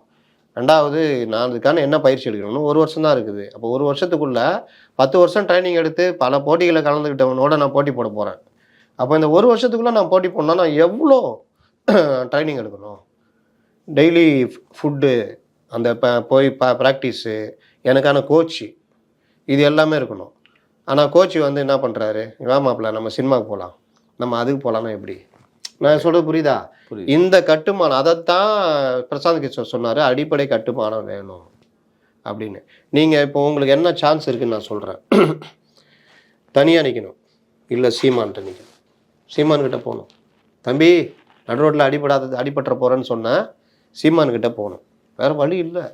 ரெண்டாவது நான் அதுக்கான என்ன பயிற்சி எடுக்கணும்னு 1 வருஷம் தான் இருக்குது. அப்போ 1 வருஷத்துக்குள்ளே 10 வருஷம் ட்ரைனிங் எடுத்து பல போட்டிகளை கலந்துக்கிட்டவனோட நான் போட்டி போட போகிறேன். அப்போ இந்த 1 வருஷத்துக்குள்ளே நான் போட்டி போடணும்னா நான் எவ்வளோ ட்ரைனிங் எடுக்கணும்? டெய்லி ஃபுட்டு, அந்த போய் ப்ராக்டிஸு, எனக்கான கோச்சு, இது எல்லாமே இருக்கணும். ஆனால் கோச்சு வந்து என்ன பண்ணுறாரு, மாப்பிள்ள நம்ம சினிமாவுக்கு போகலாம், நம்ம அதுக்கு போகலான்னா எப்படி? நான் சொல்றது புரியுதா? புரியுது. இந்த கட்டுமானம் அதைத்தான் பிரசாந்த் கிஷோர் சொன்னாரு, அடிப்படை கட்டுமானம் வேணும் அப்படின்னு. நீங்க இப்போ உங்களுக்கு என்ன சான்ஸ் இருக்குன்னு நான் சொல்றேன். தனியா நிக்கணும், இல்ல சீமான்கிட்ட நிக்கணும். சீமான் கிட்ட போகணும். தம்பி நடு ரோட்டில் அடிபட்டுற போறேன்னு சொன்னா சீமான் கிட்ட போகணும். வேற வழி இல்லை.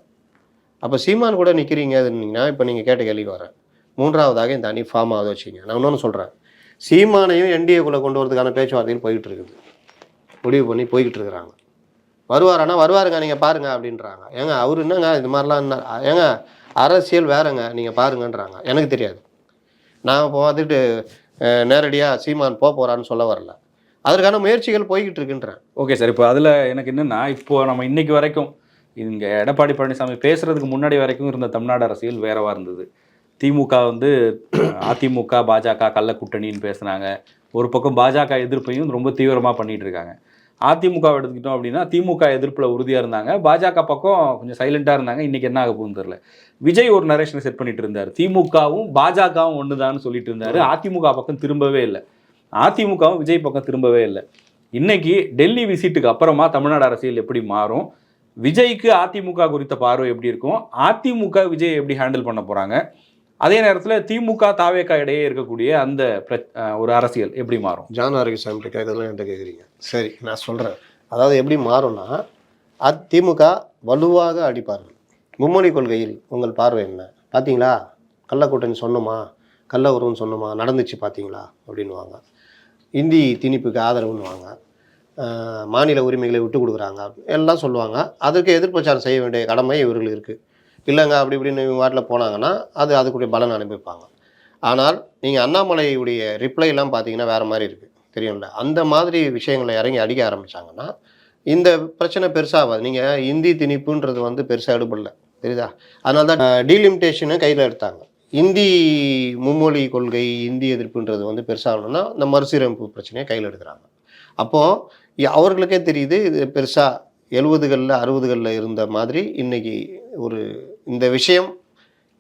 அப்போ சீமான் கூட நிற்கிறீங்கன்னா இப்போ நீங்கள் கேட்ட கேள்வி வரேன். மூன்றாவதாக இந்த அணி ஃபார்ம் ஆகுது வச்சுங்க. நான் இன்னொன்று சொல்கிறேன். சீமானையும் என்டிஏக்குள்ளே கொண்டு வரதுக்கான பேச்சுவார்த்தையில் போய்கிட்டு இருக்குது. முடிவு பண்ணி போய்கிட்டு இருக்கிறாங்க. வருவாரானா வருவாருங்க, நீங்கள் பாருங்க அப்படின்றாங்க. ஏங்க அவர் என்னங்க இது மாதிரிலாம் என்ன ஏங்க அரசியல் வேறங்க, நீங்கள் பாருங்கன்றாங்க. எனக்கு தெரியாது. நான் இப்போ வந்துட்டு நேரடியாக சீமான் போகிறான்னு சொல்ல வரல. அதற்கான முயற்சிகள் போய்கிட்டு இருக்குன்றேன். Okay sir. இப்போ அதில் எனக்கு என்னென்னா, இப்போ நம்ம இன்னைக்கு வரைக்கும் இங்கே எடப்பாடி பழனிசாமி பேசுறதுக்கு முன்னாடி வரைக்கும் இருந்த தமிழ்நாடு அரசியல் வேறவா இருந்தது. திமுக வந்து அதிமுக பாஜக கள்ள கூட்டணின்னு பேசுனாங்க. ஒரு பக்கம் பாஜக எதிர்ப்பையும் ரொம்ப தீவிரமாக பண்ணிட்டு இருக்காங்க. அதிமுக எடுத்துக்கிட்டோம் அப்படின்னா திமுக எதிர்ப்பில் உறுதியாக இருந்தாங்க, பாஜக பக்கம் கொஞ்சம் சைலண்டாக இருந்தாங்க. இன்னைக்கு என்ன ஆக போகுதுன்னு தெரியல. விஜய் ஒரு நரேஷனை செட் பண்ணிட்டு இருந்தார். திமுகவும் பாஜகவும் ஒன்று சொல்லிட்டு இருந்தாரு. அதிமுக பக்கம் திரும்பவே இல்லை, அதிமுகவும் விஜய் பக்கம் திரும்பவே இல்லை. இன்னைக்கு டெல்லி விசிட்டுக்கு அப்புறமா தமிழ்நாடு அரசியல் எப்படி மாறும், விஜய்க்கு அதிமுக குறித்த பார்வை எப்படி இருக்கும், அதிமுக விஜய் எப்படி ஹேண்டில் பண்ண போறாங்க, அதே நேரத்தில் திமுக தாவேகா இடையே இருக்கக்கூடிய அந்த ஒரு அரசியல் எப்படி மாறும்? ஜான் ஆரோக்கியசாமி கேட்கறதுலாம் என்கிட்ட கேட்குறீங்க. சரி, நான் சொல்கிறேன். அதாவது எப்படி மாறும்னா, அதிமுக வலுவாக அடிப்பார்கள். மும்மொழி கொள்கையில் உங்கள் பார்வை என்ன? பார்த்தீங்களா, கள்ளக்கூட்டணி சொன்னோமா, கள்ள உறவுன்னு சொன்னோமா, நடந்துச்சு பார்த்தீங்களா அப்படின்வாங்க. இந்தி திணிப்புக்கு ஆதரவுன்னுவாங்க. மாநில உரிமைகளை விட்டு கொடுக்குறாங்க எல்லாம் சொல்லுவாங்க. அதுக்கு எதிர்ப்பிரச்சாரம் செய்ய வேண்டிய கடமை இவர்களுக்கு இருக்குது. இல்லைங்க அப்படி இப்படின்னு இவங்க வாட்டில் போனாங்கன்னா அதுக்குரிய பலன் அனுப்பிப்பாங்க. ஆனால் நீங்கள் அண்ணாமலையுடைய ரிப்ளைலாம் பார்த்தீங்கன்னா வேறு மாதிரி இருக்குது, தெரியும்ல. அந்த மாதிரி விஷயங்களை இறங்கி அடிக்க ஆரம்பித்தாங்கன்னா இந்த பிரச்சனை பெருசாகாது. நீங்கள் இந்தி திணிப்புன்றது வந்து பெருசாக எடுபடல, தெரியுதா? அதனால தான் டீலிமிட்டேஷனை கையில் எடுத்தாங்க. இந்தி மும்மொழி கொள்கை, இந்தி எதிர்ப்புன்றது வந்து பெருசாகணும்னா இந்த மறுசீரமைப்பு பிரச்சனையை கையில் எடுக்கிறாங்க. அப்போது அவர்களுக்கே தெரியுது இது பெருசாக 70களில் 60களில் இருந்த மாதிரி இன்றைக்கி ஒரு இந்த விஷயம்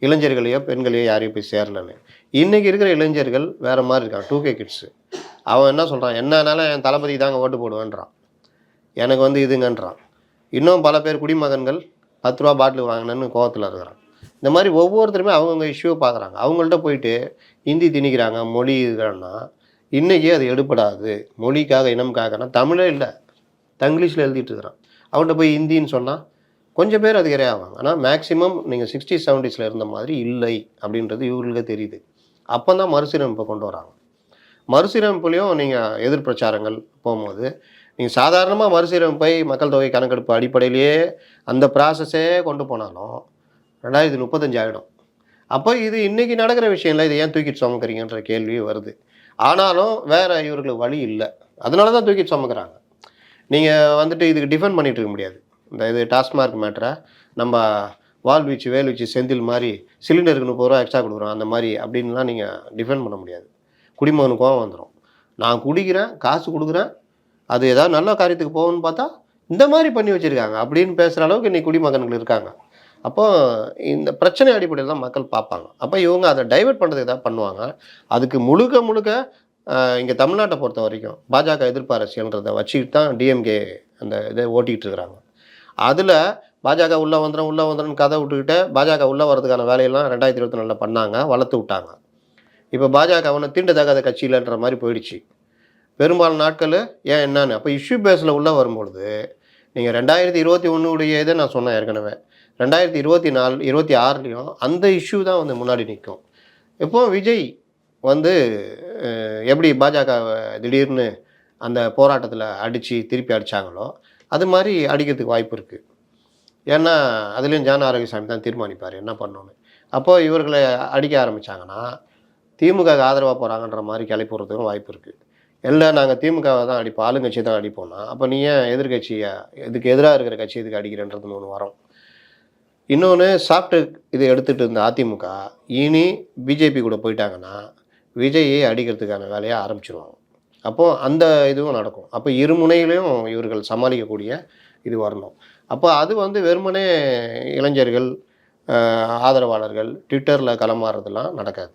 இளைஞர்களையோ பெண்களையோ யாரையும் போய் சேரலன்னு. இன்றைக்கி இருக்கிற இளைஞர்கள் வேறு மாதிரி இருக்கான். 2K kids. அவன் என்ன சொல்கிறான், என்னன்னாலும் என் தளபதி தாங்க ஓட்டு போடுவேன்றான், எனக்கு வந்து இதுங்கன்றான். இன்னும் பல பேர் குடிமகன்கள் 10 ரூபா பாட்டில் வாங்கினேன்னு கோவத்தில் இருக்கிறான். இந்த மாதிரி ஒவ்வொருத்தருமே அவங்கவுங்க இஷ்யூவை பார்க்குறாங்க. அவங்கள்ட்ட போயிட்டு ஹிந்தி திணிக்கிறாங்க, மொழி இதுன்னா இன்றைக்கி அது எடுப்படாது. மொழிக்காக இனம்காகனா தமிழே இல்லை, தங்கிலீஷில் எழுதிட்டு இருக்கிறான். அவன்கிட்ட போய் ஹிந்தின்னு சொன்னால் கொஞ்சம் பேர் அது இரையாவாங்க. ஆனால் மேக்ஸிமம் நீங்கள் 60s 70s இருந்த மாதிரி இல்லை அப்படின்றது இவர்களுக்கே தெரியுது. அப்போ தான் மறுசீரமைப்பை கொண்டு வராங்க. மறுசீரமைப்புலேயும் நீங்கள் எதிர்பிரச்சாரங்கள் போகும்போது நீங்கள் சாதாரணமாக மறுசீரமைப்பை மக்கள் தொகை கணக்கெடுப்பு அடிப்படையிலேயே அந்த ப்ராசஸே கொண்டு போனாலும் 2035 ஆகிடும். அப்போ இது இன்றைக்கி நடக்கிற விஷயம் இல்லை, இதை ஏன் தூக்கிட்டு சுமக்கிறீங்கன்ற கேள்வி வருது. ஆனாலும் வேறு இவர்களுக்கு வழி இல்லை, அதனால தான் தூக்கிட்டு சுமக்கிறாங்க. நீங்கள் வந்துட்டு இதுக்கு டிஃபெண்ட் பண்ணிகிட்டு இருக்க முடியாது. இந்த இது டாஸ்மார்க் மேட்டரை நம்ம வால் வீச்சு வேல் வீச்சு செந்தில் மாதிரி சிலிண்டருக்கு 30 ரூபா எக்ஸ்ட்ரா கொடுக்குறோம் அந்த மாதிரி அப்படின்லாம் நீங்கள் டிஃபெண்ட் பண்ண முடியாது. குடிமகனுக்கு கோவம் வந்துடும். நான் குடிக்கிறேன், காசு கொடுக்குறேன், அது ஏதாவது நல்ல காரியத்துக்கு போகணும்னு பார்த்தா இந்த மாதிரி பண்ணி வச்சுருக்காங்க அப்படின்னு பேசுகிற அளவுக்கு இன்றைக்கி குடிமகன்கள் இருக்காங்க. அப்போ இந்த பிரச்சனை அடிப்படையில் தான் மக்கள் பார்ப்பாங்க. அப்போ இவங்க அதை டைவெர்ட் பண்ணுறதுக்கு தான் பண்ணுவாங்க. அதுக்கு முழுக்க இங்கே தமிழ்நாட்டை பொறுத்த வரைக்கும் பாஜக எதிர்ப்பு அரசியல்ன்றதை வச்சுக்கிட்டு தான் டிஎம்கே அந்த இதை ஓட்டிகிட்டு இருக்கிறாங்க. அதில் பாஜக உள்ளே வந்துடும் கதை விட்டுக்கிட்டு பாஜக உள்ளே வரதுக்கான வேலையெல்லாம் 2024 பண்ணாங்க, வளர்த்து விட்டாங்க. இப்போ பாஜக அவனை தீண்டத்தகாத கட்சியிலன்ற மாதிரி போயிடுச்சு பெரும்பாலான நாட்கள். ஏன் என்னன்னு அப்போ இஷ்யூ பேஸில் உள்ளே வரும்பொழுது நீங்கள் 2021 இதை நான் சொன்னேன் ஏற்கனவே, 2024 26லையும் அந்த இஷ்யூ தான் வந்து முன்னாடி நிற்கும். இப்போ விஜய் வந்து எப்படி பாஜக திடீர்னு அந்த போராட்டத்தில் அடித்து திருப்பி அடித்தாங்களோ அது மாதிரி அடிக்கிறதுக்கு வாய்ப்பு இருக்குது. ஏன்னா அதுலேயும் ஜான் ஆரோக்கியசாமி தான் தீர்மானிப்பார் என்ன பண்ணணுன்னு. அப்போது இவர்களை அடிக்க ஆரம்பித்தாங்கன்னா திமுக ஆதரவாக போகிறாங்கன்ற மாதிரி கிளப்பிடுறதுக்கும் வாய்ப்பு இருக்குது. இல்லை நாங்கள் திமுகவை தான் அடிப்போம், ஆளுங்கட்சி தான் அடிப்போம்னா அப்போ நீ ஏன் எதிர்கட்சியை இதுக்கு எதிராக இருக்கிற கட்சி இதுக்கு அடிக்கிறன்றதுன்னு ஒன்று வரும். இன்னொன்று சாப்பிட்டு இதை எடுத்துகிட்டு இருந்த அதிமுக இனி பிஜேபி கூட போயிட்டாங்கன்னா விஜயை அடிக்கிறதுக்கான வேலையை ஆரம்பிச்சிருவாங்க. அப்போது அந்த இதுவும் நடக்கும். அப்போ இருமுனையிலையும் இவர்கள் சமாளிக்கக்கூடிய இது வரணும். அப்போ அது வந்து வெறுமனே இளைஞர்கள் ஆதரவாளர்கள் ட்விட்டரில் களமாறுறதுலாம் நடக்காது.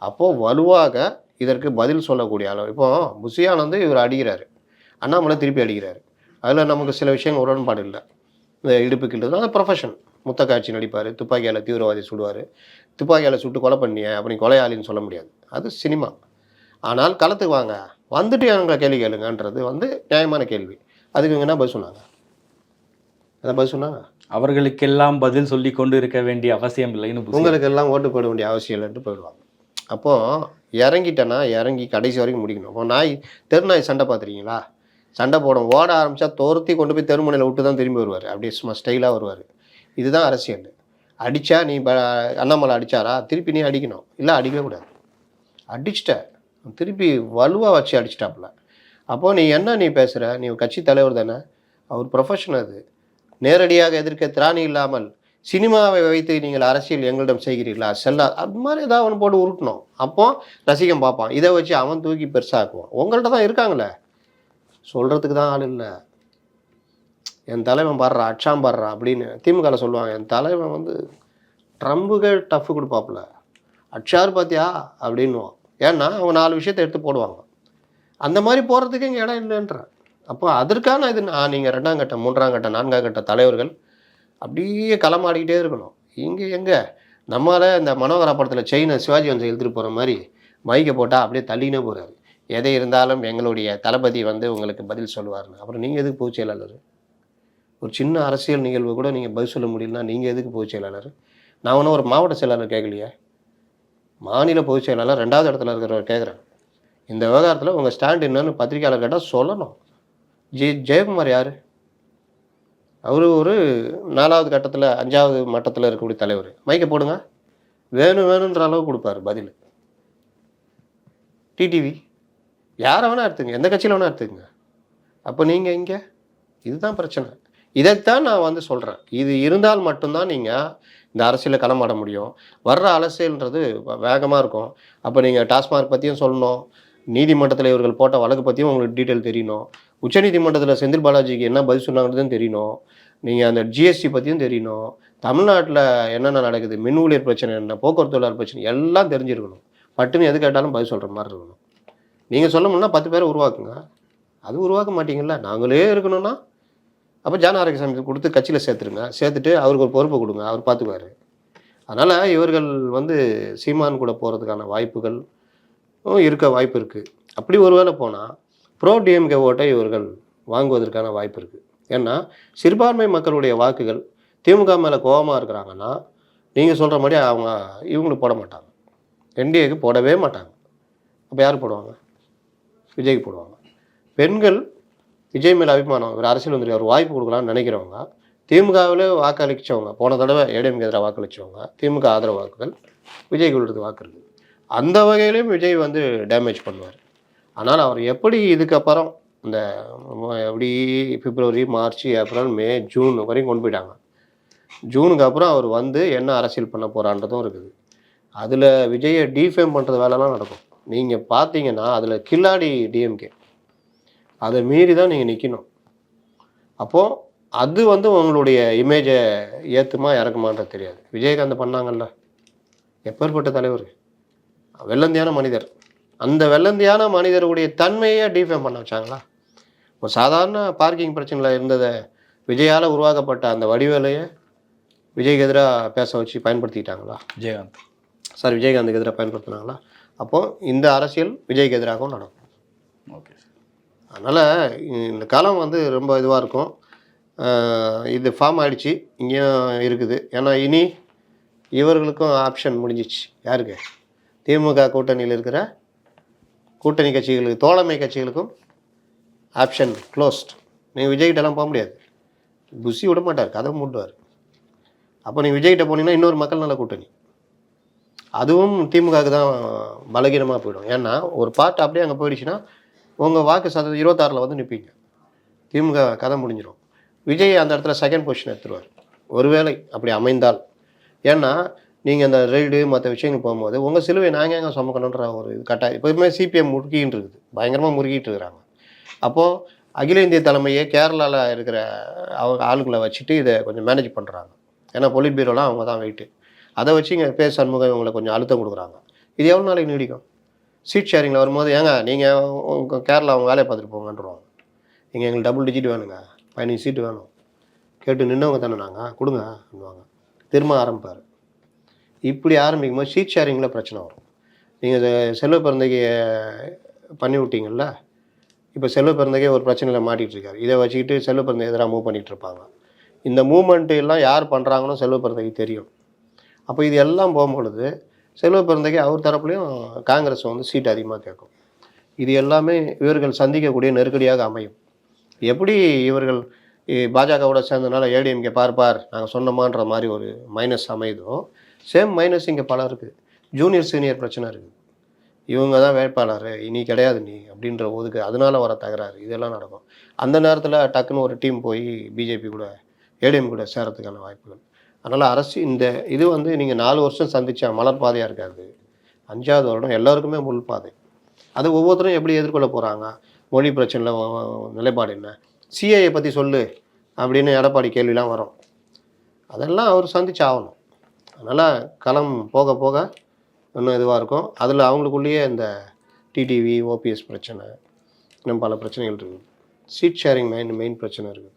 அப்போது வலுவாக இதற்கு பதில் சொல்லக்கூடிய அளவு இப்போ புஷி ஆனந்த் இவர் அடிக்கிறாரு, அண்ணாமலை திருப்பி அடிக்கிறாரு. அதில் நமக்கு சில விஷயங்கள் உடன்பாடு இல்லை. இந்த இடுப்பு கிள்றது அது ப்ரொஃபஷன். முத்த காட்சி நடிப்பார், துப்பாக்கியால் தீவிரவாதி சுடுவார், துப்பாக்கியால் சுட்டு கொலை பண்ணிய அப்படி கொலையாளின்னு சொல்ல முடியாது. அது சினிமா. ஆனால் களத்துக்கு வாங்க, வந்துட்டு எங்களை கேள்வி கேளுங்கன்றது வந்து நியாயமான கேள்வி. அதுக்கு இவங்க என்ன பதில் சொன்னாங்க? அதான் பதில் சொன்னாங்க, அவர்களுக்கெல்லாம் பதில் சொல்லி கொண்டு இருக்க வேண்டிய அவசியம் இல்லைன்னு. உங்களுக்கு எல்லாம் ஓட்டு போட வேண்டிய அவசியம் இல்லைன்ட்டு போயிடுவாங்க. அப்போது இறங்கிட்டேன்னா இறங்கி கடைசி வரைக்கும் முடிக்கணும். இப்போ தெருநாய் சண்டை பார்த்துருக்கீங்களா? சண்டை போடும், ஓட ஆரம்பித்தா துரத்தி கொண்டு போய் தெருமுனையில் விட்டு தான் திரும்பி வருவார். அப்படியே சும்மா ஸ்டைலாக வருவார். இதுதான் அரசியல். அடித்தா நீ அண்ணாமலை அடித்தாரா, திருப்பி நீ அடிக்கணும். இல்லை அடிக்கவே கூடாது. அடிச்சிட்ட திருப்பி வலுவாக வச்சு அடிச்சிட்டாப்புல. அப்போது நீ பேசுகிற, நீ கட்சி தலைவர் தானே, அவர் ப்ரொஃபஷன். அது நேரடியாக எதிர்க்க திராணி இல்லாமல் சினிமாவை வைத்து நீங்கள் அரசியல் எங்களிடம் செய்கிறீர்களா, செல்லா, அது மாதிரி ஏதாவது அவனை போட்டு உருட்டணும். அப்போ ரசிகம் பார்ப்பான். இதை வச்சு அவன் தூக்கி பெருசாக்குவான். உங்கள்கிட்ட தான் இருக்காங்களே, சொல்கிறதுக்கு தான் ஆள் இல்லை. என் தலைவன் பாடுறா, அச்சாம் பாடுறா அப்படின்னு திமுகவில் சொல்லுவாங்க. என் தலைவன் வந்து ட்ரம்புக்கு டஃப்பு கொடுப்பாப்புல, அச்சார் பார்த்தியா அப்படின்னுவான். ஏன்னா அவங்க 4 விஷயத்தை எடுத்து போடுவாங்க. அந்த மாதிரி போகிறதுக்கு இங்கே இடம் இல்லைன்ற. அப்போ அதற்கான இது நீங்கள் 2ஆம் கட்ட 3ஆம் கட்ட 4ஆம் கட்ட தலைவர்கள் அப்படியே களமாடிக்கிட்டே இருக்கணும். இங்கே எங்கே நம்மளால் இந்த மனோகரா படத்தில் செயினை சிவாஜி வந்து இழுத்துட்டு போகிற மாதிரி மைக்கை போட்டால் அப்படியே தள்ளினே போகிறாரு. எதை இருந்தாலும் எங்களுடைய தளபதி வந்து உங்களுக்கு பதில் சொல்லுவார்னு. அப்புறம் நீங்கள் எதுக்கு பொதுச் செயலாளர்? ஒரு சின்ன அரசியல் நிகழ்வு கூட நீங்கள் பதில் சொல்ல முடியலன்னா நீங்கள் எதுக்கு பொதுச் செயலாளர்? நான் ஒன்றும் ஒரு மாவட்ட செயலாளர் கேட்கலையே, மாநில பொதுச் செயலாளர் 2வது இடத்துல இருக்கிறவர் கேட்குறேன். இந்த விவகாரத்தில் உங்கள் ஸ்டாண்ட் என்னன்னு பத்திரிகையாளர் கேட்டால் சொல்லணும். ஜெயக்குமார் யார்? அவர் ஒரு 4வது கட்டத்தில் 5வது மட்டத்தில் இருக்கக்கூடிய தலைவர். மைக்கை போடுங்க, வேணுன்ற அளவு கொடுப்பாரு பதில். டிடிவி யாரை வேணால் எடுத்துங்க, எந்த கட்சியில் வேணால் எடுத்துக்கங்க. அப்போ நீங்கள் இங்கே இதுதான் பிரச்சனை. இதைத்தான் நான் வந்து சொல்கிறேன். இது இருந்தால் மட்டும்தான் நீங்கள் இந்த அரசியலில் களமாட முடியும். வர்ற அரசியல்ன்றது வேகமாக இருக்கும். அப்போ நீங்கள் டாஸ்மார்க் பற்றியும் சொல்லணும், நீதிமன்றத்தில் இவர்கள் போட்ட வழக்கு பற்றியும் உங்களுக்கு டீட்டெயில் தெரியணும், உச்சநீதிமன்றத்தில் செந்தில் பாலாஜிக்கு என்ன பதில் சொன்னாங்கன்றதும் தெரியணும், நீங்கள் அந்த ஜிஎஸ்டி பற்றியும் தெரியணும், தமிழ்நாட்டில் என்னென்ன நடக்குது, மின் ஊழியர் பிரச்சனை என்ன, போக்குவரத்து தொழிலாளர் பிரச்சனை எல்லாம் தெரிஞ்சிருக்கணும். பட்டுன்னு எது கேட்டாலும் பதில் சொல்கிற மாதிரி இருக்கணும். நீங்கள் சொல்லணும்னா 10 பேரை உருவாக்குங்க. அது உருவாக்க மாட்டீங்கல்ல. நாங்களே இருக்கணும்னா அப்போ ஜான ஆரோக்கியசாமி கொடுத்து கட்சியில் சேர்த்துருங்க. சேர்த்துட்டு அவருக்கு ஒரு பொறுப்பை கொடுங்க, அவர் பார்த்துக்குவார். அதனால் இவர்கள் வந்து சீமான் கூட போகிறதுக்கான வாய்ப்புகள் இருக்க வாய்ப்பு இருக்குது. அப்படி ஒரு வேளை போனால் ப்ரோ டிஎம்கே ஓட்டை இவர்கள் வாங்குவதற்கான வாய்ப்பு இருக்குது. ஏன்னா சிறுபான்மை மக்களுடைய வாக்குகள் திமுக மேலே கோபமாக இருக்கிறாங்கன்னா நீங்கள் சொல்கிற மாதிரி இவங்களுக்கு போட மாட்டாங்க, என்டிஏக்கு போடவே மாட்டாங்க. அப்போ யார் போடுவாங்க? விஜய்க்கு போடுவாங்க. பெண்கள் விஜய் மேலே அபிமானம், ஒரு அரசியல் வந்துருக்கு, அவர் வாய்ப்பு கொடுக்கலான்னு நினைக்கிறவங்க, திமுகவில் வாக்களித்தவங்க, போன தடவை ஏடிஎம்கே எதிராக வாக்களித்தவங்க, திமுக ஆதரவு வாக்குகள் விஜய்க்கு உள்ளது வாக்கு இருக்குது. அந்த வகையிலையும் விஜய் வந்து டேமேஜ் பண்ணுவார். ஆனால் அவர் எப்படி இதுக்கப்புறம் இந்த எப்படி பிப்ரவரி, மார்ச், ஏப்ரல், மே, ஜூன் வரையும் கொண்டு போயிட்டாங்க. ஜூனுக்கு அப்புறம் அவர் வந்து என்ன அரசியல் பண்ண போகிறான்றதும் இருக்குது. அதில் விஜயை டீஃபேம் பண்ணுறது வேலைலாம் நடக்கும். நீங்கள் பார்த்தீங்கன்னா அதில் கில்லாடி டிஎம்கே, அதை மீறி தான் நீங்கள் நிற்கணும். அப்போது அது வந்து உங்களுடைய இமேஜை ஏற்றுமா இறக்குமான்றது தெரியாது. விஜயகாந்த் பண்ணாங்கல்ல, எப்பேற்பட்ட தலைவர், வெள்ளந்தியான மனிதர். அந்த வெள்ளந்தியான மனிதருடைய தன்மையை டீஃபேம் பண்ண வச்சாங்களா? ஒரு சாதாரண பார்க்கிங் பிரச்சனையில் இருந்ததை விஜயால் உருவாக்கப்பட்ட அந்த வடிவேலையை விஜய்க்கு எதிராக பேச வச்சு பயன்படுத்திக்கிட்டாங்களா? விஜயகாந்துக்கு எதிராக பயன்படுத்தினாங்களா? அப்போது இந்த அரசியல் விஜய்க்கு எதிராகவும் நடக்கும். ஓகே. அதனால் இந்த காலம் வந்து ரொம்ப இதுவாக இருக்கும். இது ஃபார்ம் ஆகிடுச்சு, இங்கேயும் இருக்குது. ஏன்னா இனி இவர்களுக்கும் ஆப்ஷன் முடிஞ்சிச்சு. யாருக்கு? திமுக கூட்டணியில் இருக்கிற கூட்டணி கட்சிகளுக்கு, தோழமை கட்சிகளுக்கும் ஆப்ஷன் க்ளோஸ்ட். நீங்கள் விஜய்கிட்டலாம் போக முடியாது, புஷி விட மாட்டார், கதவை மூட்டுவார். அப்போ நீங்கள் விஜய்கிட்ட போனீங்கன்னா இன்னொரு மக்கள் நல கூட்டணி, அதுவும் திமுகவுக்கு தான் பலகீனமாக போயிடும். ஏன்னா ஒரு பார்ட் அப்படியே அங்கே போயிடுச்சுன்னா உங்கள் வாக்கு 26% வந்து நிற்பீங்க. திமுக கதை முடிஞ்சிடும். விஜய் அந்த இடத்துல செகண்ட் பொசிஷன் எடுத்துருவார், ஒருவேளை அப்படி அமைந்தால். ஏன்னா நீங்கள் அந்த ரைடு மற்ற விஷயங்கள் போகும்போது உங்கள் சிலுவை நாங்கள் எங்கே சுமக்கணுன்ற ஒரு இது கட்டாயம். இப்போதுமே சிபிஎம் முறுக்கின்னு இருக்குது, பயங்கரமாக முறுக்கிட்டு இருக்கிறாங்க. அப்போது அகில இந்திய தலைமையை கேரளாவில் இருக்கிற அவங்க ஆளுங்களை வச்சுட்டு இதை கொஞ்சம் மேனேஜ் பண்ணுறாங்க. ஏன்னா பொலிட் பீரோலாம் அவங்க தான் வெயிட்டு. அதை வச்சு இங்கே பேர் சண்முகம் இவங்களை கொஞ்சம் அழுத்தம் கொடுக்குறாங்க. இது எவ்வளோ நாளைக்கு நீடிக்கும்? சீட் ஷேரிங்கில் வரும்போது ஏங்க நீங்கள் உங்கள் கேரளா அவங்க வேலையை பார்த்துட்டு போங்கன்றுவாங்க. எங்களுக்கு டபுள் டிஜிட் வேணுங்க, 15 சீட்டு வேணும், கேட்டு நின்னவங்க தானே நாங்கள், கொடுங்க அப்படின்வாங்க. திரும்ப ஆரம்பிப்பார். இப்படி ஆரம்பிக்கும் போது சீட் ஷேரிங்கில் பிரச்சனை வரும். நீங்கள் செல்வ பிறந்தகை பண்ணி விட்டீங்கள்ல, இப்போ செல்வ பிறந்தகை ஒரு பிரச்சனையில் மாட்டிகிட்டு இருக்காரு. இதை வச்சுக்கிட்டு செல்வ பிறந்தகை எதிராக மூவ் பண்ணிகிட்டு இருப்பாங்க. இந்த மூவ்மெண்ட்டு எல்லாம் யார் பண்ணுறாங்கன்னு செல்வ பிறந்தகை தெரியும். அப்போ இது எல்லாம் போகும்பொழுது செல்வ பிறந்தகை அவர் தரப்புலையும் காங்கிரஸ் வந்து சீட் அதிகமாக கேட்கும். இது எல்லாமே இவர்கள் சந்திக்கக்கூடிய நெருக்கடியாக அமையும். எப்படி இவர்கள் பாஜகவோட சேர்ந்தனால ஏடிஎம்கே பார்ப்பார் நாங்கள் சொன்னோமான்ற மாதிரி ஒரு மைனஸ் அமையுதோ, சேம் மைனஸ் இங்கே பல இருக்குது. ஜூனியர் சீனியர் பிரச்சனை இருக்குது. இவங்க தான் வேட்பாளர், நீ கிடையாது நீ அப்படின்ற ஒதுக்கு, அதனால வர தகராறு இதெல்லாம் நடக்கும். அந்த நேரத்தில் டக்குன்னு ஒரு டீம் போய் பிஜேபி கூட ஏடிஎம் கூட சேரத்துக்கான வாய்ப்புகள். அதனால் இந்த இது வந்து நீங்கள் 4 வருஷம் சந்திச்சா மலர் பாதையாக இருக்காது. 5வது வருடம் எல்லாருக்குமே முள் பாதை. அது ஒவ்வொருத்தரும் எப்படி எதிர்கொள்ள போகிறாங்க, மொழி பிரச்சனையில் நிலைப்பாடு என்ன, சிஏஏ பற்றி சொல்லு அப்படின்னு எடப்பாடி கேள்விலாம் வரும். அதெல்லாம் அவர் சந்திச்சு ஆகணும். அதனால் களம் போக போக இன்னும் இதுவாக இருக்கும். அதில் அவங்களுக்குள்ளேயே இந்த டிடிவி ஓபிஎஸ் பிரச்சனை, இன்னும் பல பிரச்சனைகள் இருக்குது. சீட் ஷேரிங் மெயின் பிரச்சனை இருக்குது.